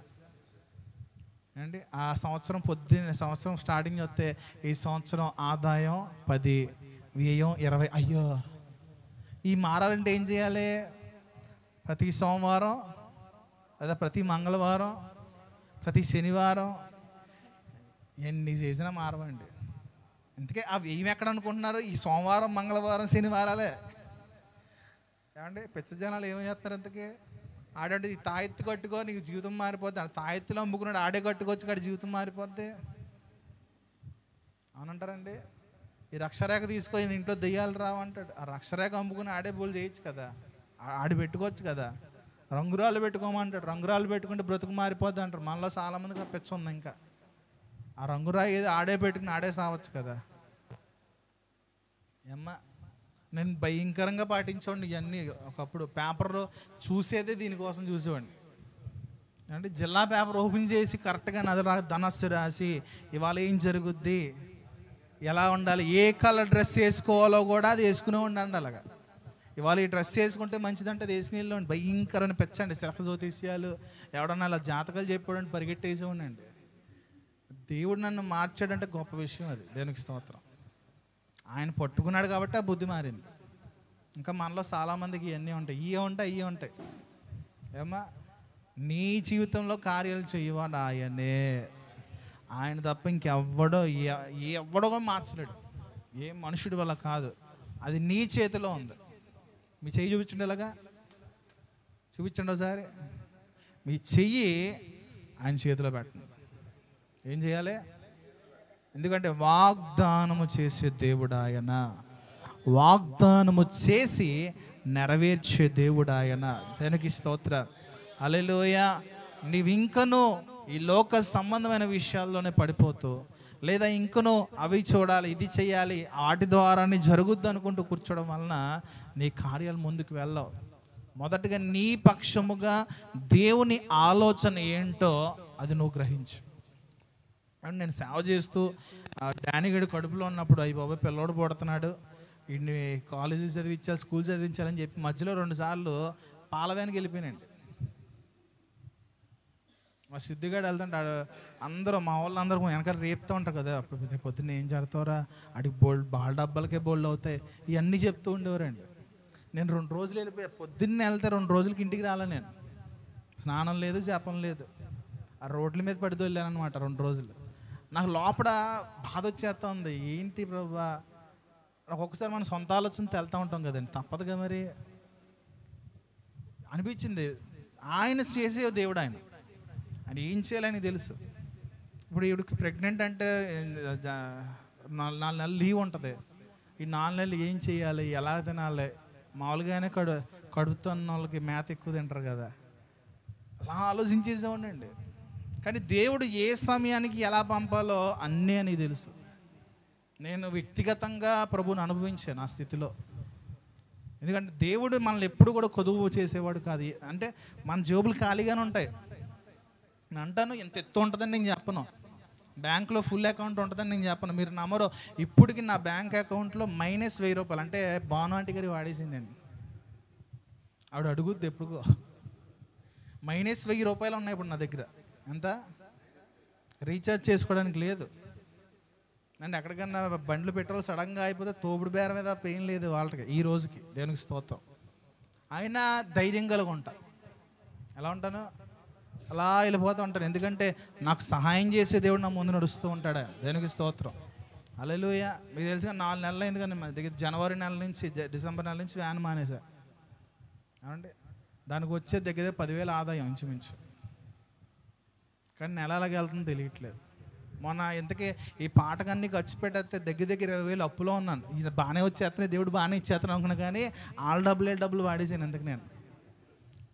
అండి. ఆ సంవత్సరం స్టార్టింగ్ వస్తే ఈ సంవత్సరం ఆదాయం 10, వ్యయం 20. అయ్యో, ఈ మారాలంటే ఏం చేయాలి? ప్రతి సోమవారం లేదా ప్రతి మంగళవారం, ప్రతి శనివారం ఎన్ని చేసినా మారవండి. అందుకే ఆ వ్యయం ఎక్కడ అనుకుంటున్నారు? ఈ సోమవారం, మంగళవారం, శనివారాలే. ఏమండి, పిచ్చ జనాలు ఏమో చేస్తారు అంతకే. ఆడంటే ఈ తాయెత్తు కట్టుకో నీకు జీవితం మారిపోద్ది, తాయెత్తులో అమ్ముకున్నాడు ఆడే కట్టుకోవచ్చు, కాడి జీవితం మారిపోద్ది అవునంటారండి. ఈ రక్షరేఖ తీసుకో ఇంట్లో దెయ్యాలు రావంటాడు. ఆ రక్షరేఖ అమ్ముకుని ఆడే బోలు చేయొచ్చు కదా, ఆడి పెట్టుకోవచ్చు కదా. రంగురాళ్ళు పెట్టుకోమంటాడు, రంగురాళ్ళు పెట్టుకుంటే బ్రతుకు మారిపోద్ది అంటారు. మనలో చాలామందికి పిచ్చ ఉంది. ఇంకా ఆ రంగురాయి ఏది ఆడే పెట్టుకుని ఆడే సావచ్చు కదా. ఏమ్మా, నేను భయంకరంగా పాటించండి ఇవన్నీ. ఒకప్పుడు పేపర్లో చూసేదే దీనికోసం చూసేవాడిని. అంటే జిల్లా పేపర్ ఓపెన్ చేసి కరెక్ట్గా ధనస్సు రాసి ఇవాళ ఏం జరుగుద్ది, ఎలా ఉండాలి, ఏ కలర్ డ్రెస్ వేసుకోవాలో కూడా అది వేసుకునే ఉండండి. అలాగా ఇవాళ ఈ డ్రెస్ వేసుకుంటే మంచిదంటే అది వేసుకుని వెళ్ళండి. భయంకరమైన పెచ్చండి. శిలక జ్యోతిష్యాలు ఎవడన్నా అలా జాతకాలు చెప్పాడంటే పరిగెట్టేసి ఉండండి. దేవుడు నన్ను మార్చాడంటే గొప్ప విషయం అది. దేవునికి స్తోత్రం. ఆయన పట్టుకున్నాడు కాబట్టి ఆ బుద్ధి మారింది. ఇంకా మనలో చాలామందికి ఇవన్నీ ఉంటాయి, ఇవే ఉంటాయి. ఏమా, నీ జీవితంలో కార్యాలు చేయవాడు ఆయనే. ఆయన తప్ప ఇంకెవ్వడో కూడా మార్చలేడు. ఏ మనుషుడి వల్ల కాదు, అది నీ చేతిలో ఉంది. మీ చెయ్యి చూపించండి, ఇలాగా చూపించండి ఒకసారి. మీ చెయ్యి ఆయన చేతిలో పెట్టండి. ఏం చేయాలి? ఎందుకంటే వాగ్దానము చేసే దేవుడు ఆయన, వాగ్దానము చేసి నెరవేర్చే దేవుడు ఆయన. దానికి స్తోత్రం. హల్లెలూయా. నీవింకను ఈ లోక సంబంధమైన విషయాల్లోనే పడిపోతూ, లేదా ఇంకనూ అవి చూడాలి, ఇది చేయాలి, వాటి ద్వారానే జరుగుద్ది అనుకుంటూ కూర్చోవడం వలన నీ కార్యాలు ముందుకు వెళ్ళవు. మొదటగా నీ పక్షముగా దేవుని ఆలోచన ఏంటో అది నువ్వు గ్రహించు. అండ్ నేను సేవ చేస్తూ డానిగడి కడుపులో ఉన్నప్పుడు అయ్యి బాబా పిల్లోడు పుడుతున్నాడు, ఇన్ని కాలేజీ చదివించాలి, స్కూల్ చదివించాలని చెప్పి మధ్యలో 2 సార్లు పాలవేనికి వెళ్ళిపోయినండి. మా సిద్ధిగాడు వెళ్తుంటే అందరూ మా వాళ్ళందరూ వెనకాల రేపుతూ ఉంటారు కదా, అప్పుడు రేపు పొద్దున్న ఏం చేస్తావురా, అడిగి బాల్ డబ్బాలకే బోల్డ్ అవుతాయి, ఇవన్నీ చెప్తూ ఉండేవారండి. నేను 2 రోజులు వెళ్ళిపోయా. పొద్దున్నే వెళ్తే 2 రోజులకి ఇంటికి రాలే. నేను స్నానం లేదు, జపం లేదు, ఆ రోడ్ల మీద పడితే వెళ్ళానమాట 2 రోజులు. నాకు లోపల బాధ వచ్చేస్తూ ఉంది. ఏంటి ప్రభా, ఒక్కొక్కసారి మన సొంత ఆలోచనతో వెళ్తూ ఉంటాం కదండి, తప్పదు కదా మరి అనిపించింది. ఆయన చేసే దేవుడు ఆయన ఏం చేయాలని తెలుసు. ఇప్పుడు ఈవిడికి ప్రెగ్నెంట్ అంటే 4 నెలలు లీవ్ ఉంటుంది. ఈ 4 నెలలు ఏం చేయాలి, ఎలా తినాలి, మామూలుగానే కడుపుతున్న వాళ్ళకి మేత ఎక్కువ తింటారు కదా, అలా ఆలోచించేసేవాడినండి. కానీ దేవుడు ఏ సమయానికి ఎలా పంపాలో అన్నీ అని తెలుసు. నేను వ్యక్తిగతంగా ప్రభువుని అనుభవించాను ఆ స్థితిలో. ఎందుకంటే దేవుడు మనల్ని ఎప్పుడు కూడా కొదువు చేసేవాడు కాదు. అంటే మన జేబులు ఖాళీగానే ఉంటాయి. నేను అంటాను ఎంత ఎత్తు ఉంటుందని నేను చెప్పను, బ్యాంకులో ఫుల్ అకౌంట్ ఉంటుందని నేను చెప్పను. మీరు నమ్మరు, ఇప్పటికి నా బ్యాంక్ అకౌంట్లో -1000 అంటే భాను ఆంటీ గారి వాడేసిందండి. ఆవిడ అడుగుద్ది ఎప్పుడుకో, -1000 ఉన్నాయి ఇప్పుడు నా దగ్గర. ఎంత రీఛార్జ్ చేసుకోవడానికి లేదు అండ్ ఎక్కడికన్నా బండ్లు పెట్రోల్ సడన్గా అయిపోతే తోపుడు బేర మీద పెయిన్ లేదు వాళ్ళకి ఈ రోజుకి. దేవునికి స్తోత్రం. అయినా ధైర్యం కలిగి ఉంటా. ఎలా ఉంటాను, అలా వెళ్ళిపోతూ ఉంటాను. ఎందుకంటే నాకు సహాయం చేసే దేవుడు నా ముందు నడుస్తూ ఉంటాడు. దేవునికి స్తోత్రం. హల్లెలూయా. మీకు తెలుసుగా 4 నెలలు ఎందుకంటే మన దగ్గర జనవరి నెల నుంచి డిసెంబర్ నెల నుంచి వ్యాన్ మానేసా. ఏమండి, దానికి వచ్చే దగ్గర 10,000 ఆదాయం ఇంచుమించు. కానీ నెల అలాగే వెళ్తుందో తెలియట్లేదు. మొన్న ఇంతకీ ఈ పాటకన్నీ ఖర్చు పెట్టేస్తే దగ్గర 20,000 అప్పులో ఉన్నాను. ఇది బాగానే వచ్చేస్తున్నాయి, దేవుడు బాగానే ఇచ్చేస్తాను అనుకున్నా, కానీ వాళ్ళ డబ్బులు వాడేసాను. ఇంతకు నేను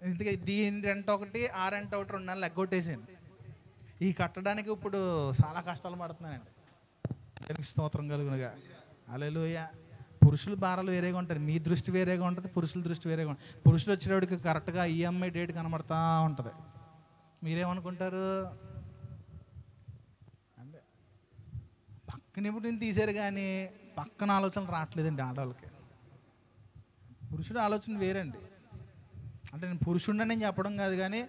ఇంతకీ దీని రెంట్ ఒకటి, ఆ రెంట్ ఒకటి 2 నెలలు ఎగ్గొట్టేసాను. ఈ కట్టడానికి ఇప్పుడు చాలా కష్టాలు పడుతున్నానండి. దానికి స్తోత్రం కలుగునుగా. హల్లెలూయా. పురుషుల భారాలు వేరేగా ఉంటాయి, మీ దృష్టి వేరేగా ఉంటుంది, పురుషుల దృష్టి వేరేగా ఉంటుంది. పురుషులు వచ్చేటప్పటికి కరెక్ట్గా ఈఎంఐ డేట్ కనబడతా ఉంటుంది. మీరేమనుకుంటారు అంటే పక్కన ఇప్పుడు తీసారు, కానీ పక్కన ఆలోచనలు రావట్లేదండి ఆడవాళ్ళకి. పురుషుడు ఆలోచన వేరండి. అంటే నేను పురుషుడిని నేను చెప్పడం కాదు, కానీ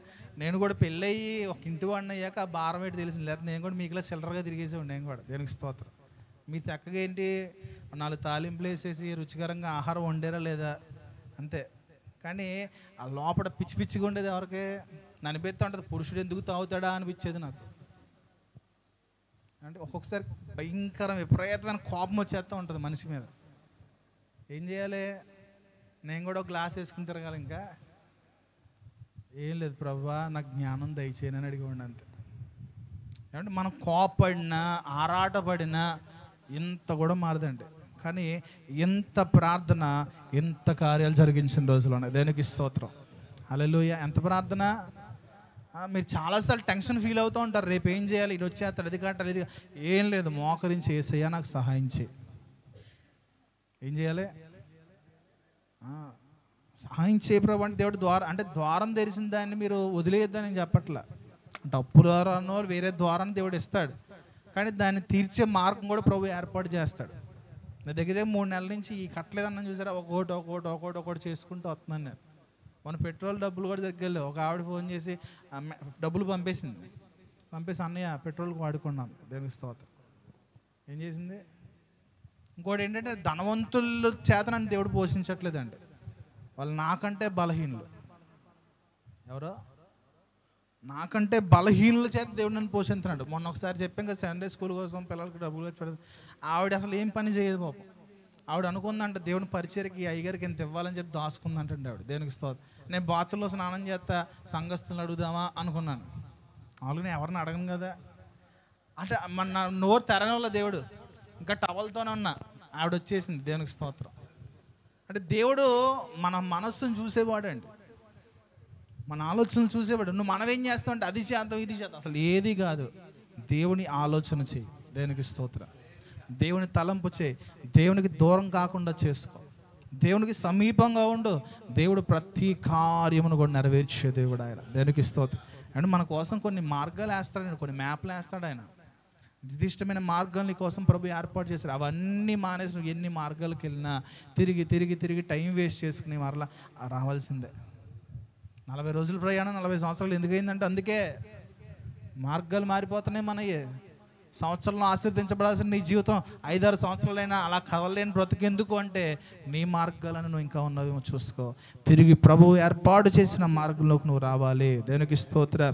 నేను కూడా పెళ్ళయ్యి ఒక ఇంటి వాడిని అయ్యాక ఆ భారం ఏంటి తెలిసింది. లేకపోతే నేను కూడా మీకులా చిల్లరగా తిరిగేసేవాడిని. నేను కూడా దేవునికి స్తోత్రం. మీరు చక్కగా ఏంటి 4 తాలింపులు వేసేసి రుచికరంగా ఆహారం వండారా లేదా అంతే. కానీ ఆ లోపల పిచ్చి పిచ్చిగా ఉండేది ఎవరికి అనిపిస్తూ ఉంటుంది. పురుషుడు ఎందుకు తాగుతాడా అనిపించేది నాకు. అంటే ఒక్కొక్కసారి భయంకర విపరీతమైన కోపం వచ్చేస్తూ ఉంటుంది మనిషి మీద. ఏం చేయాలి? నేను కూడా ఒక గ్లాస్ వేసుకుని తిరగాలి. ఇంకా ఏం లేదు, ప్రభువా నాకు జ్ఞానం దయచేయనని అడిగేవాడిని అంతే. ఏమంటే మనం కోపడినా ఆరాటపడినా ఇంత కూడా మారదండి. కానీ ఎంత ప్రార్థన, ఎంత కార్యాలు జరిగించిన రోజులు ఉన్నాయి. దేనికి స్తోత్రం. హల్లెలూయా. ఎంత ప్రార్థన. మీరు చాలాసార్లు టెన్షన్ ఫీల్ అవుతూ ఉంటారు, రేపు ఏం చేయాలి, ఇది వచ్చేస్తాడు, అది కాటాలి, ఇది. ఏం లేదు, మోకరించి యేసయ్యా నాకు సహాయం చేయి. ఏం చేయాలి? సహాయం చేయ ప్రభు అంటే దేవుడు అంటే ద్వారం తెరిచిన దాన్ని మీరు వదిలేయద్దని నేను చెప్పట్లా. అంటే అప్పు ద్వారానో వేరే ద్వారాన్ని దేవుడు ఇస్తాడు, కానీ దాన్ని తీర్చే మార్గం కూడా ప్రభు ఏర్పాటు చేస్తాడు. నా దగ్గర 3 నెలల నుంచి ఈ కట్టలేదన్నా చూసారా, ఒక్కొక్కటి చేసుకుంటూ వస్తున్నాను నేను. మన పెట్రోల్ డబ్బులు కూడా దగ్గరలో ఒక ఆవిడ ఫోన్ చేసి డబ్బులు పంపేసి అన్నయ్య పెట్రోల్కి వాడుకున్నాను. దేవునికి స్తోత్రం. ఏం చేసింది? ఇంకోటి ఏంటంటే ధనవంతుల చేత నన్ను దేవుడు పోషించట్లేదండి. వాళ్ళు నాకంటే బలహీనులు. ఎవరో నాకంటే బలహీనుల చేత దేవుడు నన్ను పోషిస్తున్నాడు. మొన్న ఒకసారి చెప్పాం కదా, సండే స్కూల్ కోసం పిల్లలకి డబ్బులు వచ్చి ఆవిడ అసలు ఏం పని చేయదు పాపం. ఆవిడ అనుకుందంట దేవుని పరిచర్కి అయ్యగారికి ఎంత ఇవ్వాలని చెప్పి దాచుకుందంటండి ఆవిడ. దేవునికి స్తోత్రం. నేను బాత్రూంలో స్నానం చేస్తా, సంఘస్థులను అడుగుదామా అనుకున్నాను. వాళ్ళకి నేను ఎవరిని అడగను కదా. అంటే మన నోరు తెరవల్ల దేవుడు, ఇంకా టవల్తోనే ఉన్నా, ఆవిడ వచ్చేసింది. దేవునికి స్తోత్రం. అంటే దేవుడు మన మనస్సును చూసేవాడు అండి, మన ఆలోచనలు చూసేవాడు. నువ్వు మనం ఏం చేస్తావు అంటే అది చేద్దాం ఇది చేద్దాం, అసలు ఏది కాదు. దేవుని ఆలోచన చేయి. దేవునికి స్తోత్రం. దేవుని తలంపు చేయి. దేవునికి దూరం కాకుండా చేసుకో. దేవునికి సమీపంగా ఉండు. దేవుడు ప్రతి కార్యమును కూడా నెరవేర్చే దేవుడు ఆయన. దేవునికి స్తోత్రం. అంటే మన కోసం కొన్ని మార్గాలు వేస్తాడు, కొన్ని మ్యాప్లు వేస్తాడు ఆయన. నిర్దిష్టమైన మార్గాలు నీ కోసం ప్రభు ఏర్పాటు చేశారు. అవన్నీ మానేసి నువ్వు ఎన్ని మార్గాలకు వెళ్ళినా తిరిగి తిరిగి తిరిగి టైం వేస్ట్ చేసుకుని మరలా రావాల్సిందే. 40 రోజుల ప్రయాణం 40 సంవత్సరాలు ఎందుకు అయిందంటే అందుకే మార్గాలు మారిపోతున్నాయి మనయ్యే. సంవత్సరంలో ఆశీర్వదించబడాల్సిన నీ జీవితం 5-6 సంవత్సరాలైనా అలా కదలలేని బ్రతుకెందుకు అంటే నీ మార్గాలను నువ్వు ఇంకా ఉన్నవేమో చూసుకో. తిరిగి ప్రభువు ఏర్పాటు చేసిన మార్గంలోకి నువ్వు రావాలి. దేవునికి స్తోత్రం.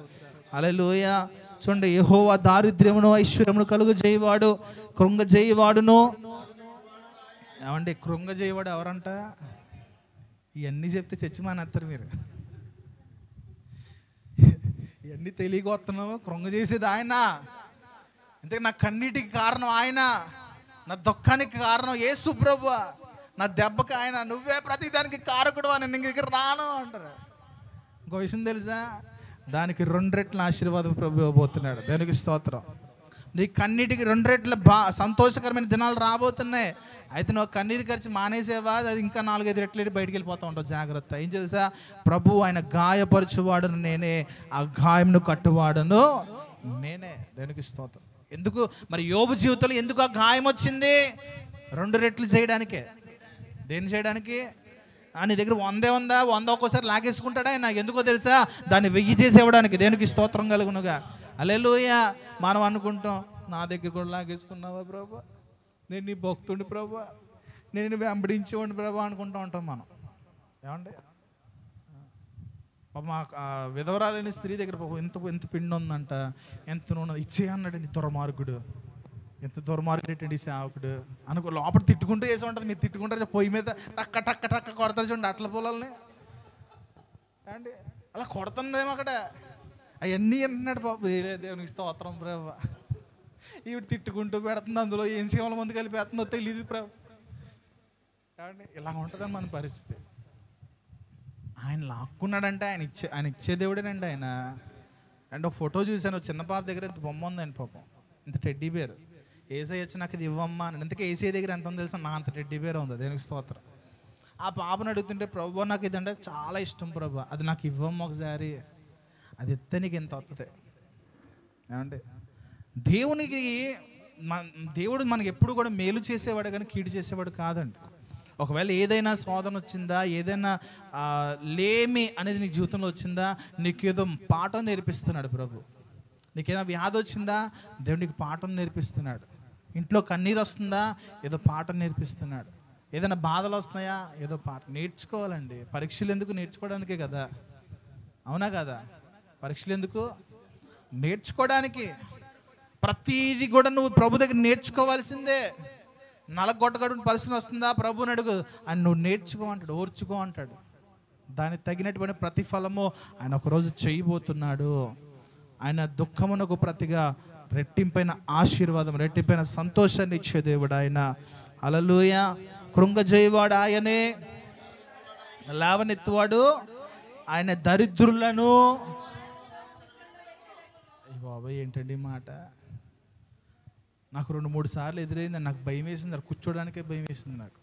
హల్లెలూయా. చూడండి, యెహోవా దారిద్ర్యమును ఐశ్వర్యమును కలుగజేయవాడు, కృంగజేయవాడును. ఏమండి కృంగజేయవాడు ఎవరంట? ఇవన్నీ చెప్తే చచ్చి మానేస్తారు మీరు. ఇవన్నీ తెలియకొస్తున్నావు. కృంగ చేసేది ఆయన. అంతే. నా కన్నీటికి కారణం ఆయన, నా దుఃఖానికి కారణం యేసు ప్రభువా, నా దెబ్బకి ఆయన. నువ్వే ప్రతి దానికి కారకుడు అని నీ దగ్గర రాను అంటారు. ఇంకో విషయం తెలుసా? దానికి 2 రెట్ల ఆశీర్వాదం ప్రభు ఇవ్వబోతున్నాడు. దానికి స్తోత్రం. నీ కన్నీటికి 2 రెట్ల సంతోషకరమైన దినాలు రాబోతున్నాయి. అయితే నువ్వు కన్నీరు ఖర్చు మానేసేవా, అది ఇంకా 4-5 రెట్లు బయటికి వెళ్ళిపోతూ ఉంటావు. జాగ్రత్త. ఏం తెలుసా? ప్రభు ఆయన గాయపరచువాడును నేనే, ఆ గాయంను కట్టువాడును నేనే. దానికి స్తోత్రం. ఎందుకు మరి యోబు జీవితంలో ఎందుకు ఆ గాయం వచ్చింది? 2 రెట్లు చేయడానికే. దేన్ని చేయడానికి? నీ దగ్గర 100 ఉందా, 100 ఒక్కోసారి లాగేసుకుంటాడా ఆయన. ఎందుకో తెలుసా? దాన్ని 1000 చేసి ఇవ్వడానికి. దేనికి స్తోత్రం కలుగునుగా. హల్లెలూయా. మనం అనుకుంటాం, నా దగ్గర కూడా లాగేసుకున్నావా ప్రభు, నేను నీ భక్తుడి ప్రభు, నేను వెంబడించేవాడిని ప్రభు అనుకుంటూ ఉంటాం మనం. ఏమండి మా విధవరాలని స్త్రీ దగ్గర ఎంత పిండి ఉందంట, ఎంత నూనె ఇచ్చే అన్నాడు. నీ దుర్మార్గుడు, ఎంత దుర్మార్గుడు సేవకుడు అనుకో. లోపల తిట్టుకుంటూ వేసి ఉంటుంది. మీరు తిట్టుకుంటారు, పొయ్యి మీద టక్క టక్క టక్క కొడతారు చూడండి అట్ల పొలాలని. అండి అలా కొడుతుందేమో అక్కడ. అవన్నీ అంటున్నాడు పాప. వేరే దేవునికి స్తోత్రం ప్రభు. ఈవిడ తిట్టుకుంటూ పెడుతుంది, అందులో ఏం సీమల మంది కలిపేస్తుందో తెలియదు ప్రభు. కాబట్టి ఇలా ఉంటుందని మన పరిస్థితి. ఆయన లాక్కున్నాడంటే ఆయన ఇచ్చే దేవుడేనండి ఆయన. అండ్ ఒక ఫోటో చూశాను, చిన్న పాప దగ్గర ఇంత బొమ్మ ఉందండి పాపం, ఇంత టెడ్డీ బేర్. ఏసై వచ్చి నాకు ఇది ఇవ్వమ్మా అని. ఇంతకీ ఏసై దగ్గర ఎంత ఉందో తెలుసా? నా అంత టెడ్డీ బేర్ ఉంది. దేనికి స్తోత్రం. ఆ పాపను అడుగుతుంటే, ప్రభు నాకు ఇది అంటే చాలా ఇష్టం ప్రభు, అది నాకు ఇవ్వమ్మ ఒకసారి, అది ఇస్తే నీకు ఎంత వస్తుంది. ఏమంటే దేవునికి దేవుడు మనకి ఎప్పుడు కూడా మేలు చేసేవాడు కానీ కీడు చేసేవాడు కాదండి. ఒకవేళ ఏదైనా శోధన వచ్చిందా, ఏదైనా లేమి అనేది నీ జీవితంలో వచ్చిందా, నీకు ఏదో పాఠం నేర్పిస్తున్నాడు ప్రభు. నీకేదైనా వ్యాధి వచ్చిందా, దేవుడు నీకు పాఠం నేర్పిస్తున్నాడు. ఇంట్లో కన్నీరు వస్తుందా, ఏదో పాఠం నేర్పిస్తున్నాడు. ఏదైనా బాధలు వస్తున్నాయా, ఏదో పాఠం నేర్చుకోవాలండి. పరీక్షలు ఎందుకు? నేర్చుకోవడానికే కదా, అవునా కదా? పరీక్షలు ఎందుకు? నేర్చుకోవడానికి. ప్రతిదీ కూడా నువ్వు ప్రభు దగ్గర నేర్చుకోవాల్సిందే. నలగొట్టగడు పరిస్థితి వస్తుందా, ప్రభుని అడుగు, ఆయన నువ్వు నేర్చుకో అంటాడు, ఓర్చుకో అంటాడు. దానికి తగినటువంటి ప్రతిఫలము ఆయన ఒకరోజు చేయబోతున్నాడు. ఆయన దుఃఖమునకు ప్రతిగా రెట్టింపైన ఆశీర్వాదం, రెట్టింపైన సంతోషాన్ని ఇచ్చే దేవుడు ఆయన. హల్లెలూయా. కృంగజేయవాడు ఆయనే, లేవనెత్తువాడు ఆయన. దరిద్రులను, బాబాయ్ ఏంటండి మాట, నాకు 2-3 సార్లు ఎదురైంది. నాకు భయం వేసింది, కూర్చోడానికే భయం వేసింది. నాకు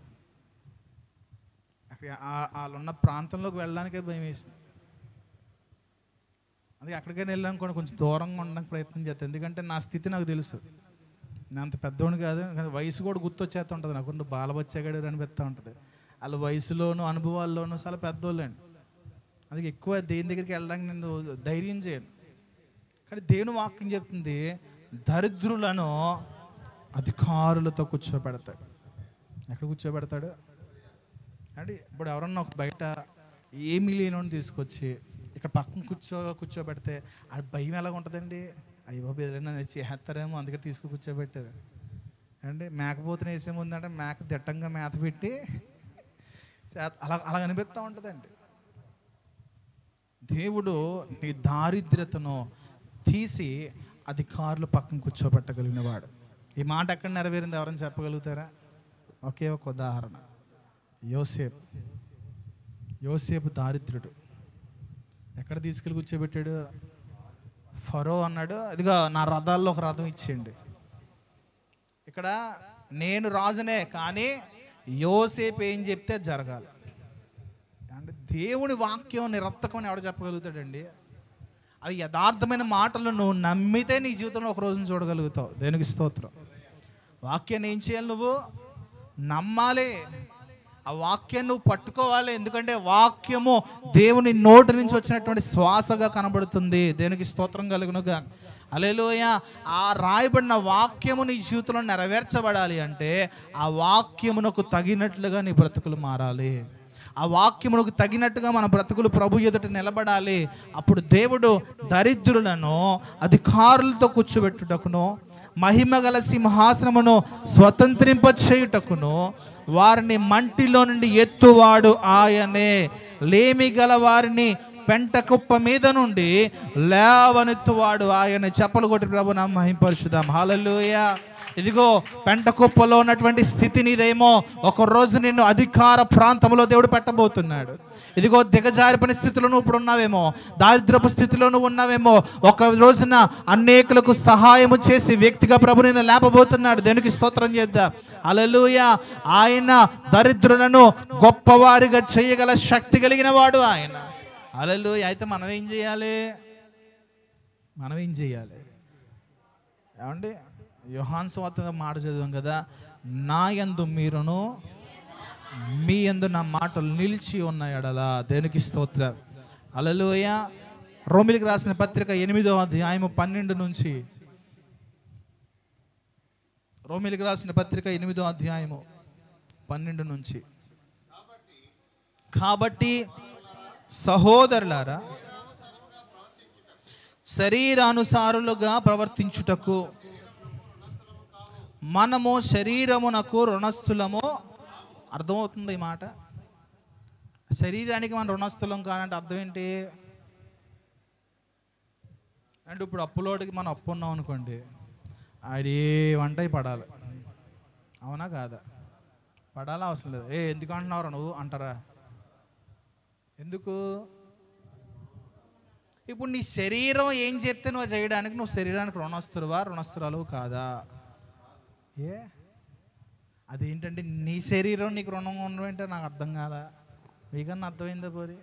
వాళ్ళున్న ప్రాంతంలోకి వెళ్ళడానికే భయం వేసింది. అందుకే అక్కడికైనా వెళ్ళాను కొంచెం దూరంగా ఉండడానికి ప్రయత్నం చేస్తాను. ఎందుకంటే నా స్థితి నాకు తెలుసు. నేను అంత పెద్దవాడిని కాదు, వయసు కూడా గుర్తొచ్చేస్తూ ఉంటుంది. నాకు బాలబచ్చాగాడు అనిపిస్తూ ఉంటుంది. వాళ్ళ వయసులోను అనుభవాల్లోనూ చాలా పెద్దోళ్ళండి. అందుకే ఎక్కువ దేని దగ్గరికి వెళ్ళడానికి నేను ధైర్యం చేయను. కానీ దేవుని వాక్యం చెప్తుంది, దరిద్రులను అధికారులతో కూర్చోబెడతాడు. ఎక్కడ కూర్చోబెడతాడు అంటే, ఇప్పుడు ఎవరన్నా ఒక బయట ఏమీ లేనోని తీసుకొచ్చి ఇక్కడ పక్కన కూర్చోబెడితే ఆ భయం ఎలాగ ఉంటుందండి? అయ్యో బాబు ఏదైనా చేస్తారేమో అందుకే కూర్చోబెట్టారు అండి. మేకపోతుని వేసే ముందంటే మేక దిట్టంగా మేత పెట్టి అలా అనిపిస్తూ ఉంటుందండి. దేవుడు నీ దారిద్ర్యతను తీసి అధికారులు పక్కన కూర్చోబెట్టగలిగిన వాడు. ఈ మాట ఎక్కడ నెరవేరింది ఎవరైనా చెప్పగలుగుతారా? ఒకే ఒక ఉదాహరణ, యోసేపు దారిద్ర్యుడు. ఎక్కడ తీసుకెళ్ళి కూర్చోబెట్టాడు? ఫరో అన్నాడు, ఇదిగో నా రథాల్లో ఒక రథం ఇచ్చేయండి. ఇక్కడ నేను రాజునే, కానీ యోసేపు ఏం చెప్తే జరగాలి. అంటే దేవుని వాక్యం నిరర్థకమని ఎవడు చెప్పగలుగుతాడండి? అవి యథార్థమైన మాటలు నువ్వు నమ్మితే నీ జీవితంలో ఒక రోజును చూడగలుగుతావు. దేనికి స్తోత్రం. వాక్యాన్ని ఏం చేయాలి? నువ్వు నమ్మాలి. ఆ వాక్యాన్ని నువ్వు పట్టుకోవాలి. ఎందుకంటే వాక్యము దేవుని నోటి నుంచి వచ్చినటువంటి శ్వాసగా కనబడుతుంది. దేనికి స్తోత్రం కలుగునుగా. హల్లెలూయా. ఆ రాయబడిన వాక్యము నీ జీవితంలో నెరవేర్చబడాలి అంటే ఆ వాక్యమునకు తగినట్లుగా నీ బ్రతుకులు మారాలి. ఆ వాక్యమునకు తగినట్టుగా మన బ్రతుకులు ప్రభు ఎదుట నిలబడాలి. అప్పుడు దేవుడు దరిద్రులను అధికారులతో కూర్చోబెట్టుటకును, మహిమగల సింహాసనమును స్వతంత్రింప చేయుటకును, వారిని మంటిలో నుండి ఎత్తువాడు ఆయనే. లేమి గల వారిని పెంట కుప్ప మీద నుండి లేవనెత్తువాడు ఆయన. చప్పలు కొట్టి ప్రభు నామమున మహిమపరచుదాం. హల్లెలూయా. ఇదిగో పెంట కుప్పలో ఉన్నటువంటి స్థితి నీదేమో, ఒక రోజు నిన్ను అధికార ప్రాంతంలో దేవుడు పెట్టబోతున్నాడు. ఇదిగో దిగజారిపోయిన స్థితిలో నువ్వు ఇప్పుడు ఉన్నావేమో, దారిద్రపు స్థితిలో నువ్వు ఉన్నావేమో, ఒక రోజున అనేకులకు సహాయము చేసి వ్యక్తిగా ప్రభు నిన్ను లేపబోతున్నాడు. దేనికి స్తోత్రం చేద్దాం. హల్లెలూయా. ఆయన దరిద్రులను గొప్పవారిగా చేయగల శక్తి కలిగిన వాడు ఆయన. హల్లెలూయా. అయితే మనం ఏం చేయాలి? ఏమండి, యోహాను సువార్త మాట చదివాం కదా, నా యందు మీరును మీ యందు నా మాటలు నిలిచి ఉన్న ఎడల. దేనికి స్తోత్రం. హల్లెలూయా. రోమీయులకు రాసిన పత్రిక 8వ అధ్యాయము 12 నుంచి. రోమీయులకు రాసిన పత్రిక 8వ అధ్యాయము 12 నుంచి. కాబట్టి సహోదరులారా, శరీరానుసారులుగా ప్రవర్తించుటకు మనము శరీరమునకు రుణస్థులము. అర్థమవుతుంది ఈ మాట? శరీరానికి మనం రుణస్థులం కానంటే అర్థం ఏంటి? అంటే ఇప్పుడు అప్పులోడికి మనం అప్పు ఉన్నాం అనుకోండి, ఆడి వంట పడాలి, అవునా కాదా? పడాలా అవసరం లేదు. ఎందుకు అంటున్నావురా నువ్వు అంటారా? ఎందుకు? ఇప్పుడు నీ శరీరం ఏం చెప్తే నువ్వు చేయడానికి, నువ్వు శరీరానికి రుణస్తురాలు కాదా? అదేంటంటే నీ శరీరం నీకు రుణంగా ఉండమంటే నాకు అర్థం కాదా? మీకన్నా అర్థమైందా పోరి?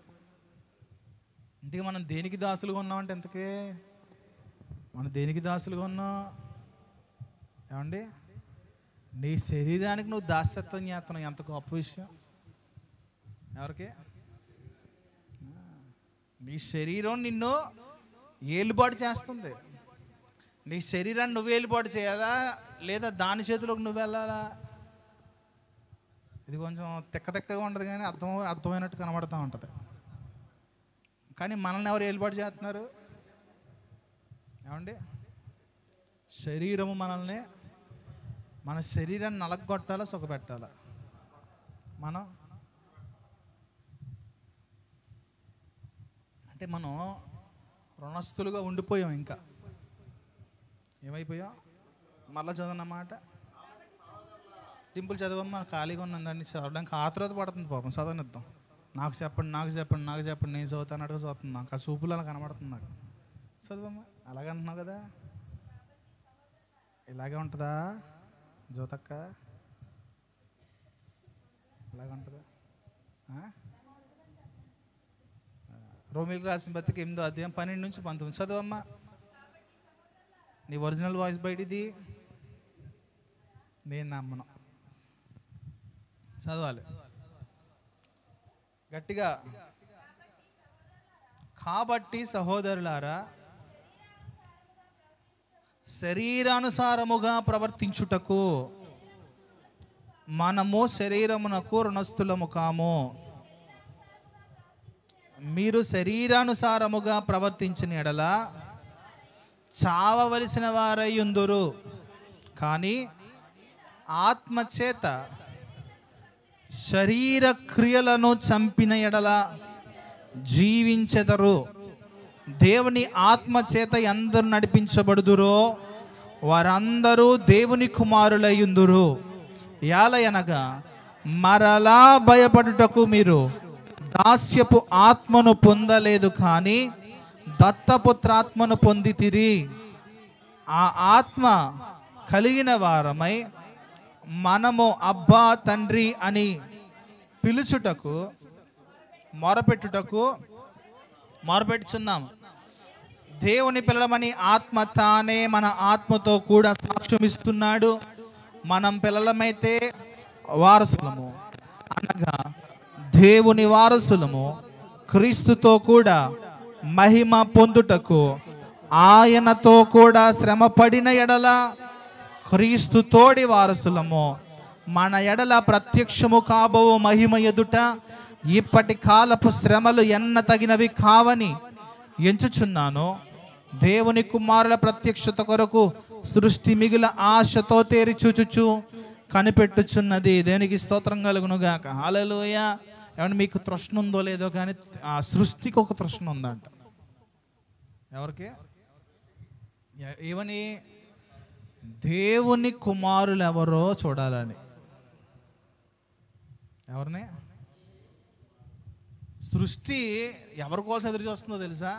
ఇంతకీ మనం దేనికి దాసులుగా ఉన్నామంటే ఇంతకీ మనం దేనికి దాసులుగా ఉన్నాం ఏమండి? నీ శరీరానికి నువ్వు దాస్యత్వం చేస్తున్నావు. ఎంత గొప్ప విషయం! ఎవరికి? నీ శరీరం నిన్ను ఏలుబాటు చేస్తుంది. నీ శరీరాన్ని నువ్వు ఏలుబాటు చేయాలా, లేదా దాని చేతిలోకి నువ్వు వెళ్ళాలా? ఇది కొంచెం తిక్కగా ఉంటుంది, కానీ అర్థమైనట్టు కనబడుతూ ఉంటుంది. కానీ మనల్ని ఎవరు ఏలుబాటు చేస్తున్నారు ఏమండి? శరీరము మనల్ని, మన శరీరాన్ని నలగొట్టాలా, సుఖపెట్టాలా? మనం అంటే మనం రుణస్తులుగా ఉండిపోయాం. ఇంకా ఏమైపోయాం? మళ్ళా చదవన్నమాట. టింపుల్ చదవమ్మా, ఖాళీగా ఉన్నదండి, చదవడానికి ఆతురత పడుతుంది పాపం. చదవనిద్దాం. నాకు చెప్పండి నేను చదువుతాను అడుగు చదువుతుంది. నాకు ఆ సూపులు అలా కనబడుతుంది. నాకు చదవమ్మా. అలాగే అంటున్నావు కదా, ఇలాగే ఉంటుందా జ్యోతక్క? ఇలాగే ఉంటుందా? రోమిలకు రాసిన పత్రిక 8వ అధ్యాయం 12 నుంచి 19 చదవమ్మా. నీ ఒరిజినల్ వాయిస్ బయటిది, నేను నమ్మను. చదవాలి గట్టిగా. కాబట్టి సహోదరులారా, శరీరానుసారముగా ప్రవర్తించుటకు మనము శరీరమునకు రుణస్థులము కాము. మీరు శరీరానుసారముగా ప్రవర్తించిన ఎడల చావవలసిన వారై ఉందురు, కానీ ఆత్మచేత శరీర క్రియలను చంపిన ఎడల జీవించెదరు. దేవుని ఆత్మచేత ఎందరు నడిపించబడుదురో వారందరూ దేవుని కుమారులై ఉందురు. యాలయనగా మరలా భయపడుటకు మీరు దాస్యపు ఆత్మను పొందలేదు, కానీ దత్తపుత్రాత్మను పొందితిరి. ఆ ఆత్మ కలిగిన వారమై మనము అబ్బా తండ్రి అని పిలుచుటకు మొరపెట్టుచున్నాము. దేవుని పిల్లలమని ఆత్మ తానే మన ఆత్మతో కూడా సాక్ష్యమిస్తున్నాడు. మనం పిల్లలమైతే వారసులము, అనగా దేవుని వారసులము, క్రీస్తుతో కూడా మహిమ పొందుటకు ఆయనతో కూడా శ్రమ పడిన ఎడల క్రీస్తు తోడి వారసులము. మన ఎడల ప్రత్యక్షము కాబో మహిమ ఎదుట ఇప్పటి కాలపు శ్రమలు ఎన్న తగినవి కావని ఎంచుచున్నాను. దేవుని కుమారుల ప్రత్యక్షత కొరకు సృష్టి మిగిలిన ఆశతో తేరి చూచుచు కనిపెట్టుచున్నది. దేవునికి స్తోత్రం కలుగునుగాక. హల్లెలూయా. ఏమన్నా మీకు తృష్ణ ఉందో లేదో కానీ ఆ సృష్టికి ఒక తృష్ణ ఉందంట. ఎవరికి? ఏమని? దేవుని కుమారులు ఎవరో చూడాలని. ఎవరిని? సృష్టి ఎవరి కోసం ఎదురు చూస్తుందో తెలుసా?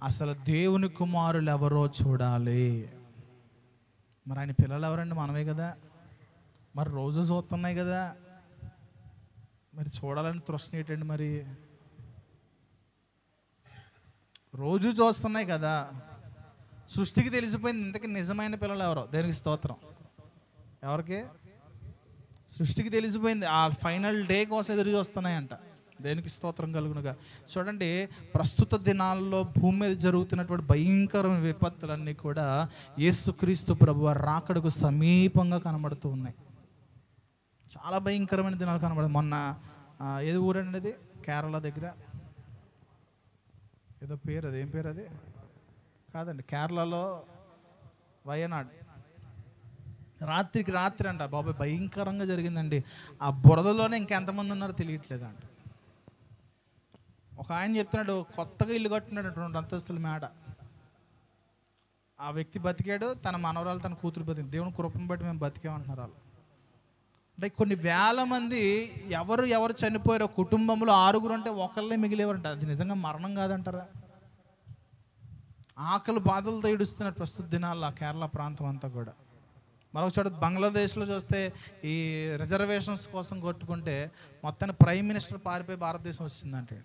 అసలు దేవుని కుమారులు ఎవరో చూడాలి. మరి ఆయన పిల్లలు ఎవరండి? మనమే కదా. మరి రోజు చూస్తున్నాయి కదా, మరి చూడాలని తృష్ణ ఏంటండి? మరి రోజు చూస్తున్నాయి కదా. సృష్టికి తెలిసిపోయింది ఇంతకీ నిజమైన పిల్లలు ఎవరో. దేనికి స్తోత్రం. ఎవరికి? సృష్టికి తెలిసిపోయింది. ఆ ఫైనల్ డే కోసం ఎదురు చూస్తున్నాయంట. దేనికి స్తోత్రం కలుగునుగా. చూడండి, ప్రస్తుత దినాల్లో భూమి మీద జరుగుతున్నటువంటి భయంకరమైన విపత్తులన్నీ కూడా యేసుక్రీస్తు ప్రభువు రాకడకు సమీపంగా కనబడుతూ ఉన్నాయి. చాలా భయంకరమైన దినాలు కనబడదు. మొన్న ఏదో ఊరండి అది, కేరళ దగ్గర ఏదో పేరు, అది ఏం పేరు అది? కాదండి, కేరళలో వయనాడ్ రాత్రికి రాత్రి అంట బాబాయ్ భయంకరంగా జరిగిందండి. ఆ బురదలోనే ఇంకెంతమంది ఉన్నారో తెలియట్లేదు అంట. ఒక ఆయన చెప్తున్నాడు, కొత్తగా ఇల్లు కట్టినాడు 2 అంతస్తుల మేడ. ఆ వ్యక్తి బతికాడు, తన మనవరాలు తన కూతురు బతికి, దేవుని కృపను బట్టి మేము బతికామంటున్నారు వాళ్ళు. అంటే కొన్ని వేల మంది ఎవరు చనిపోయారో కుటుంబంలో 6 అంటే ఒకళ్ళే మిగిలేవారంట. అది నిజంగా మరణం కాదంటారా? ఆకలి బాధలతో ఏడుస్తున్నారు ప్రస్తుత దినాల్లో ఆ కేరళ ప్రాంతం అంతా కూడా. మరొక చోట బంగ్లాదేశ్లో చూస్తే ఈ రిజర్వేషన్స్ కోసం కొట్టుకుంటే మొత్తాన్ని ప్రైమ్ మినిస్టర్ పారిపోయి భారతదేశం వచ్చిందంటే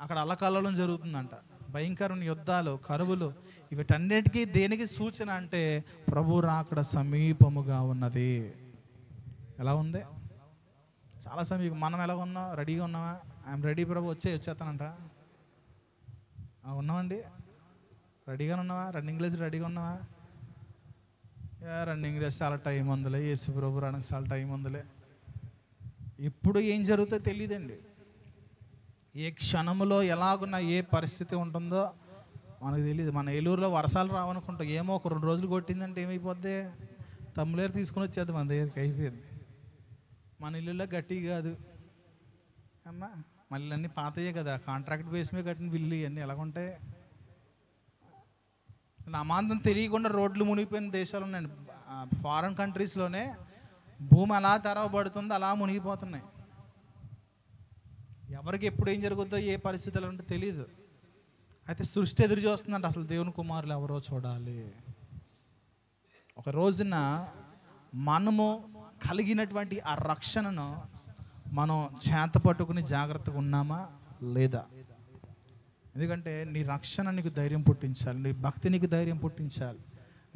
అక్కడ అల్లకల్లోలం జరుగుతుందంట. భయంకరమైన యుద్ధాలు, కరువులు, వీటన్నిటికీ దేనికి సూచన అంటే ప్రభు రాకడ సమీపముగా ఉన్నది. ఎలా ఉంది? చాలా సమీపం. మనం ఎలా ఉన్నాం? రెడీగా ఉన్నామా? ఐఎమ్ రెడీ ప్రభు, వచ్చేస్తానంట. ఉన్నామండి, రెడీగా ఉన్నావా? రన్నింగ్ రేస్ రెడీగా ఉన్నావా? రన్నింగ్ రేస్ చాలా టైం ఉందిలే, యేసు ప్రభు రావడానికి చాలా టైం ఉందిలే. ఇప్పుడు ఏం జరుగుతుందో తెలియదండి. ఏ క్షణంలో ఎలాగున్నా ఏ పరిస్థితి ఉంటుందో మనకు తెలియదు. మన ఏలూరులో వర్షాలు రావనుకుంటాం, ఏమో ఒక 2 రోజులు కొట్టిందంటే ఏమైపోద్ది? తమ్ములేరు తీసుకుని వచ్చేది మన దగ్గరికి, అయిపోయింది. మన ఇల్లులో గట్టి కాదు అమ్మా, మళ్ళీ అన్నీ పాతయ్యే కదా, కాంట్రాక్ట్ బేస్ మీద కట్టిన బిల్లు ఇవన్నీ ఎలాగుంటాయి? అమాంతం తెలియకుండా రోడ్లు మునిగిపోయిన దేశాలు ఉన్నాయండి. ఫారెన్ కంట్రీస్లోనే భూమి అలా తెరవబడుతుందో అలా మునిగిపోతున్నాయి. ఎవరికి ఎప్పుడు ఏం జరుగుతుందో ఏ పరిస్థితులు అంటే తెలియదు. అయితే సృష్టి ఎదురు చూస్తుందంటే అసలు దేవుని కుమారులు ఎవరో చూడాలి. ఒక రోజున మనము కలిగినటువంటి ఆ రక్షణను మనం చేత పట్టుకుని జాగ్రత్తగా ఉన్నామా లేదా? ఎందుకంటే నీ రక్షణ నీకు ధైర్యం పుట్టించాలి, నీ భక్తి నీకు ధైర్యం పుట్టించాలి,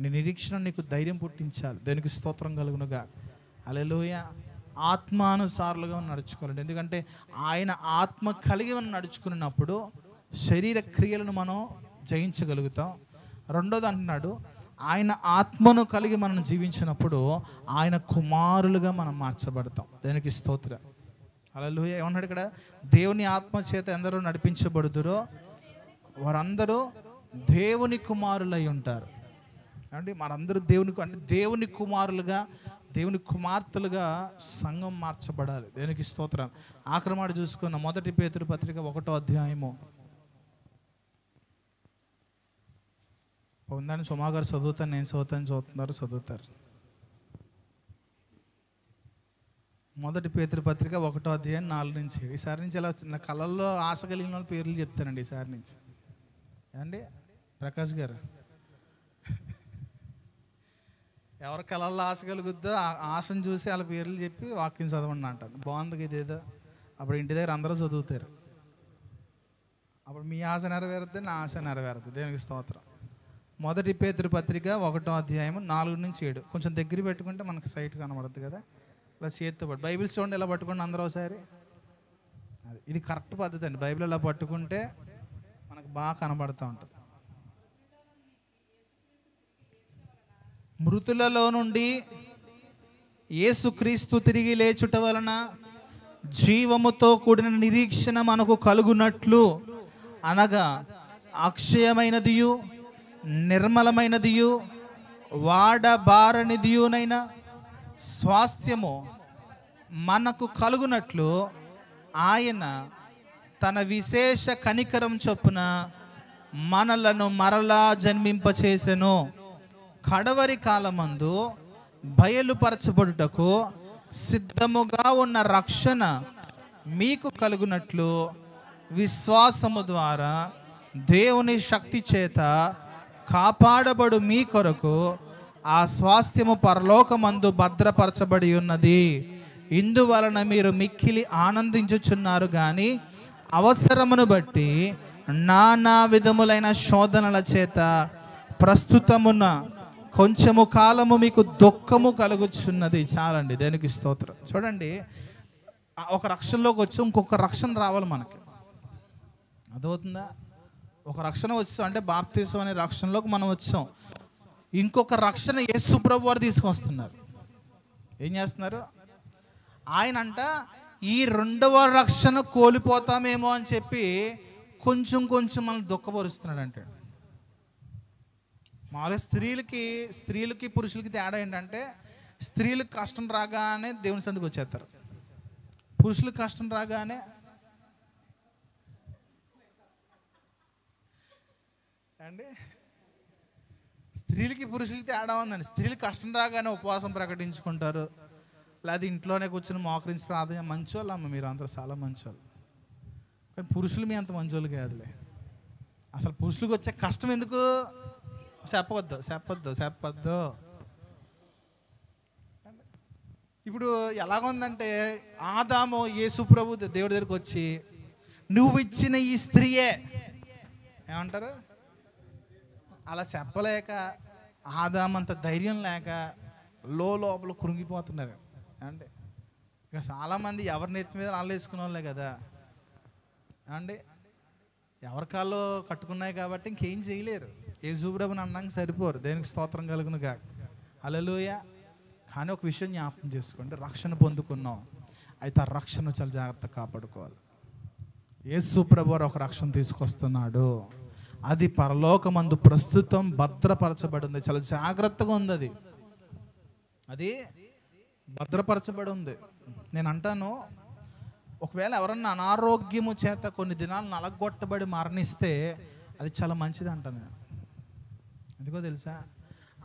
నీ నిరీక్షణ నీకు ధైర్యం పుట్టించాలి. దేనికి స్తోత్రం కలుగునుగా. హల్లెలూయా. ఆత్మానుసారులుగా నడుచుకోవాలండి. ఎందుకంటే ఆయన ఆత్మ కలిగి మనం నడుచుకున్నప్పుడు శరీర క్రియలను మనం జయించగలుగుతాం. రెండోది అంటున్నాడు, ఆయన ఆత్మను కలిగి మనం జీవించినప్పుడు ఆయన కుమారులుగా మనం మార్చబడతాం. దేనికి స్తోత్రం. హల్లెలూయా. ఏమన్నాడు ఇక్కడ? దేవుని ఆత్మ చేత ఎందరో నడిపించబడుదురో వారందరూ దేవుని కుమారులై ఉంటారు. అంటే మనందరూ దేవుని కుమారులుగా, దేవుని కుమార్తెలుగా సంఘం మార్చబడాలి. దేనికి స్తోత్రం. ఆఖరి మాట చూసుకున్న 1 పేతురు పత్రిక 1వ అధ్యాయము ఉందని సుమా గారు చదువుతాను, నేను చదువుతాను, చదువుతారు. 1 పేతురు పత్రిక 1వ అధ్యాయం 4 నుంచి. ఈసారి నుంచి ఎలా వచ్చింది? నా కళల్లో ఆశ కలిగిన వాళ్ళ పేర్లు చెప్తానండి ఈసారి నుంచి. ఏమండి ప్రకాష్ గారు, ఎవరి కళల్లో ఆశ కలుగుద్దో ఆ ఆశను చూసి వాళ్ళ పేర్లు చెప్పి వాక్యం చదవండి అంటాను. బాగుంది ఇదేదో. అప్పుడు ఇంటి దగ్గర అందరూ చదువుతారు. అప్పుడు మీ ఆశ నెరవేరుద్ది, నా ఆశ నెరవేరుద్ది. దేవునికి స్తోత్రం. 1 పేతురు పత్రిక 1వ అధ్యాయం 4 నుంచి 7. కొంచెం దగ్గర పెట్టుకుంటే మనకు సైట్ కనబడుతుంది కదా. ఇలా చేతితో పట్టు, బైబిల్ స్టోన్ ఇలా పట్టుకోండి అందరూ ఒకసారి. ఇది కరెక్ట్ పద్ధతి అండి. బైబిల్ ఇలా పట్టుకుంటే మనకు బాగా కనబడుతూ ఉంటుంది. మృతులలో నుండి యేసుక్రీస్తు తిరిగి లేచుట వలన జీవముతో కూడిన నిరీక్షణ మనకు కలుగునట్లు, అనగా అక్షయమైనదియు నిర్మలమైనదియు వాడబారనిదియునైన స్వాస్థ్యము మనకు కలుగునట్లు ఆయన తన విశేష కనికరం చొప్పున మనలను మరలా జన్మింపచేసెను. కడవరి కాలమందు బయలుపరచబడుటకు సిద్ధముగా ఉన్న రక్షణ మీకు కలుగునట్లు విశ్వాసము ద్వారా దేవుని శక్తి చేత కాపాడబడు మీ కొరకు ఆ స్వాస్థ్యము పరలోకమందు భద్రపరచబడి ఉన్నది. ఇందువలన మీరు మిక్కిలి ఆనందించుచున్నారు గాని అవసరమును బట్టి నానా విధములైన శోధనల చేత ప్రస్తుతమున కొంచెము కాలము మీకు దుఃఖము కలుగుచున్నది. చాలండి. దేనికి స్తోత్రం. చూడండి, ఒక రక్షణలోకి వచ్చి ఇంకొక రక్షణ రావాలి మనకి. అదవుతుందా? ఒక రక్షణ వచ్చాం అంటే బాప్తిసం అనే రక్షణలోకి మనం వచ్చాం. ఇంకొక రక్షణ యేసు ప్రభు వారు తీసుకొస్తున్నారు. ఏం చేస్తున్నారు? ఆయన అంట ఈ 2వ రక్షణ కోల్పోతామేమో అని చెప్పి కొంచెం మనం దుఃఖపరుస్తున్నాడు అంటే. మామూలుగా స్త్రీలకి పురుషులకి తేడా ఏంటంటే, స్త్రీలకు కష్టం రాగానే దేవుని సందుకు వచ్చేస్తారు. పురుషులకు కష్టం రాగానే అండి స్త్రీలకి పురుషులకి తేడా ఉందండి. స్త్రీలు కష్టం రాగానే ఉపవాసం ప్రకటించుకుంటారు, లేదా ఇంట్లోనే కూర్చొని మోకరించి ప్రార్థన. మంచోళ్ళు అమ్మ, మీరు అందరూ చాలా మంచోళ్ళు. కానీ పురుషులు మీ అంత మంచోళ్ళు కాదులే. అసలు పురుషులకు వచ్చే కష్టం ఎందుకు చెప్పొద్దు. ఇప్పుడు ఎలాగుందంటే, ఆదాము యేసు ప్రభు దేవుడి దగ్గరికి వచ్చి, నువ్వు ఇచ్చిన ఈ స్త్రీయే ఏమంటారు, అలా చెప్పలేక ఆదాము అంత ధైర్యం లేక లోపల కృంగిపోతున్నారు. అంటే ఇక చాలామంది ఎవరి నెత్తి మీద రాళ్ళు వేసుకునే వాళ్ళే కదా అండి. ఎవరి కాళ్ళు కట్టుకున్నాయి కాబట్టి ఇంకేం చేయలేరు. యేసు ప్రభుని అన్నాక సరిపోరు. దేనికి స్తోత్రం కలుగును గాక. హల్లెలూయా. కానీ ఒక విషయం జ్ఞాపకం చేసుకోండి, రక్షణ పొందుకున్నాం, అయితే ఆ రక్షణ చాలా జాగ్రత్తగా కాపాడుకోవాలి. యేసు ప్రభువు ఒక రక్షణ తీసుకొస్తున్నాడు, అది పరలోకమందు ప్రస్తుతం భద్రపరచబడి ఉంది. చాలా జాగ్రత్తగా ఉంది, అది భద్రపరచబడి ఉంది. నేను అంటాను, ఒకవేళ ఎవరన్నా అనారోగ్యము చేత కొన్ని దినాలు నలగొట్టబడి మరణిస్తే అది చాలా మంచిది అంటాను నేను. ఎందుకో తెలుసా,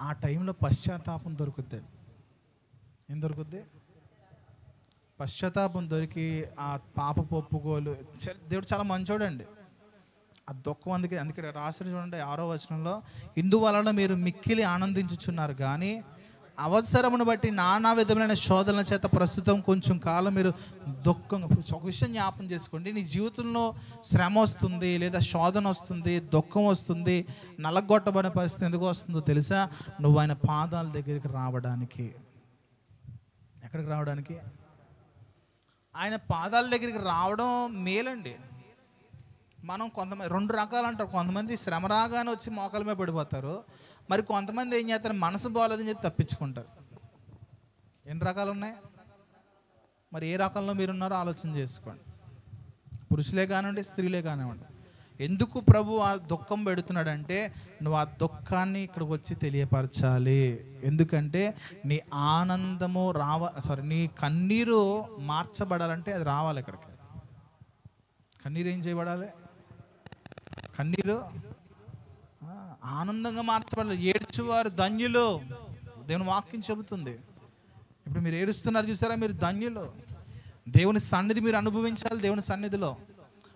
ఆ టైంలో పశ్చాత్తాపం దొరుకుద్ది. ఏం దొరుకుద్ది? పశ్చాత్తాపం దొరికి ఆ పాపపు ఒప్పుకోలు. దేవుడు చాలా మంచోడండి. ఆ దుఃఖం అందుకే రాసిన చూడండి 6వ వచనంలో, ఇందువలన మీరు మిక్కిలి ఆనందించుచున్నారు, కానీ అవసరమును బట్టి నానా విధములైన శోధనల చేత ప్రస్తుతం కొంచెం కాలం మీరు దుఃఖం. ఒక విషయం జ్ఞాపకం చేసుకోండి, నీ జీవితంలో శ్రమ వస్తుంది, లేదా శోధన వస్తుంది, దుఃఖం వస్తుంది, నలగొట్టబడిన పరిస్థితి ఎందుకు వస్తుందో తెలుసా? నువ్వు ఆయన పాదాల దగ్గరికి రావడానికి. ఎక్కడికి రావడానికి? ఆయన పాదాల దగ్గరికి రావడం మేలండి. మనం కొంతమంది 2 రకాలు అంటారు. కొంతమంది శ్రమ రాగానే వచ్చి మోకాల మీద పడిపోతారు, మరి కొంతమంది ఏం చేస్తారు, మనసు బాగాలేదని చెప్పి తప్పించుకుంటారు. ఎన్ని రకాలు ఉన్నాయి? మరి ఏ రకంలో మీరున్నారో ఆలోచన చేసుకోండి. పురుషులే కానివ్వండి, స్త్రీలే కానివ్వండి. ఎందుకు ప్రభు ఆ దుఃఖం పెడుతున్నాడంటే, నువ్వు ఆ దుఃఖాన్ని ఇక్కడికి వచ్చి తెలియపరచాలి. ఎందుకంటే నీ ఆనందము నీ కన్నీరు మార్చబడాలంటే అది రావాలి ఇక్కడికి. కన్నీరు ఏం చేయబడాలి? కన్నీరు ఆనందంగా మార్చబడాలి. ఏడ్చువారు ధన్యులు, దేవుని వాక్యం చెబుతుంది. ఇప్పుడు మీరు ఏడుస్తున్నారు చూసారా, మీరు ధన్యులు. దేవుని సన్నిధి మీరు అనుభవించాలి. దేవుని సన్నిధిలో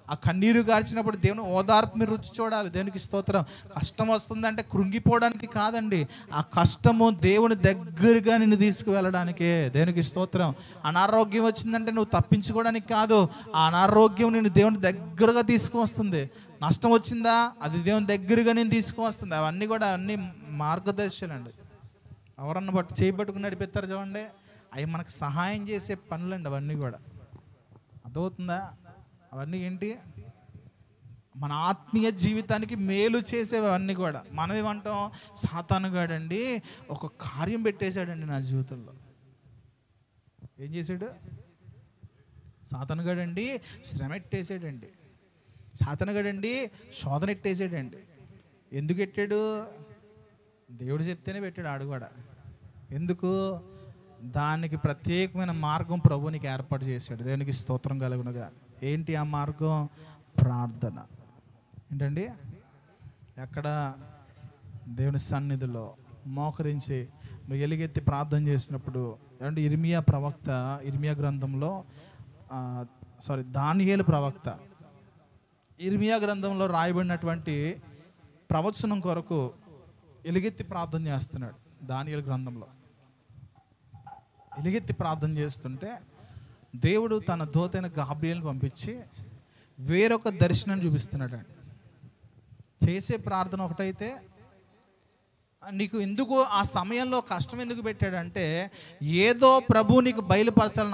ఆ కన్నీరు గార్చినప్పుడు దేవుని ఓదార్పు మీరు రుచి చూడాలి. దేవునికి స్తోత్రం. కష్టం వస్తుందంటే కృంగిపోవడానికి కాదండి, ఆ కష్టము దేవుని దగ్గరగా నిన్ను తీసుకువెళ్ళడానికే. దేవునికి స్తోత్రం. అనారోగ్యం వచ్చిందంటే నువ్వు తప్పించుకోవడానికి కాదు, ఆ అనారోగ్యం నిన్ను దేవుని దగ్గరగా తీసుకువస్తుంది. నష్టం వచ్చిందా, అది దేవుని దగ్గరగా నేను తీసుకువస్తుంది. అవన్నీ కూడా అన్ని మార్గదర్శనండి. ఎవరన్నా చేయబట్టుకుని నడిపిస్తారు చూడండి, అవి మనకు సహాయం చేసే పనులండి. అవన్నీ కూడా అర్థమవుతుందా? అవన్నీ ఏంటి? మన ఆత్మీయ జీవితానికి మేలు చేసేవి అవన్నీ కూడా. మనం ఏమంటాం, సాతానుగాడండి ఒక కార్యం పెట్టేశాడండి నా జీవితంలో. ఏం చేశాడు? సాతానుగాడండి శ్రమ ఎట్టేసాడండి, సాతానుగాడండి శోధన ఎట్టేసాడండి. ఎందుకు పెట్టాడు? దేవుడు చెప్తేనే పెట్టాడు. ఆడు కూడా ఎందుకు? దానికి ప్రత్యేకమైన మార్గం ప్రభునికి ఏర్పాటు చేశాడు. దేవునికి స్తోత్రం కలుగునుగా. ఏంటి ఆ మార్గం? ప్రార్థన. ఏంటండి? ఎక్కడ? దేవుని సన్నిధిలో మోకరించి నువ్వు ఎలుగెత్తి ప్రార్థన చేసినప్పుడు. ఏమంటే ఇర్మియా గ్రంథంలో దానియేలు ప్రవక్త ఇర్మియా గ్రంథంలో రాయబడినటువంటి ప్రవచనం కొరకు ఎలుగెత్తి ప్రార్థన చేస్తున్నాడు. దానియేలు గ్రంథంలో ఎలుగెత్తి ప్రార్థన చేస్తుంటే దేవుడు తన దూతైన గాబ్రియల్ని పంపించి వేరొక దర్శనం చూపిస్తున్నాడు. చేసే ప్రార్థన ఒకటైతే, నీకు ఎందుకు ఆ సమయంలో కష్టం ఎందుకు పెట్టాడంటే, ఏదో ప్రభు నీకు బయలుపరచాలని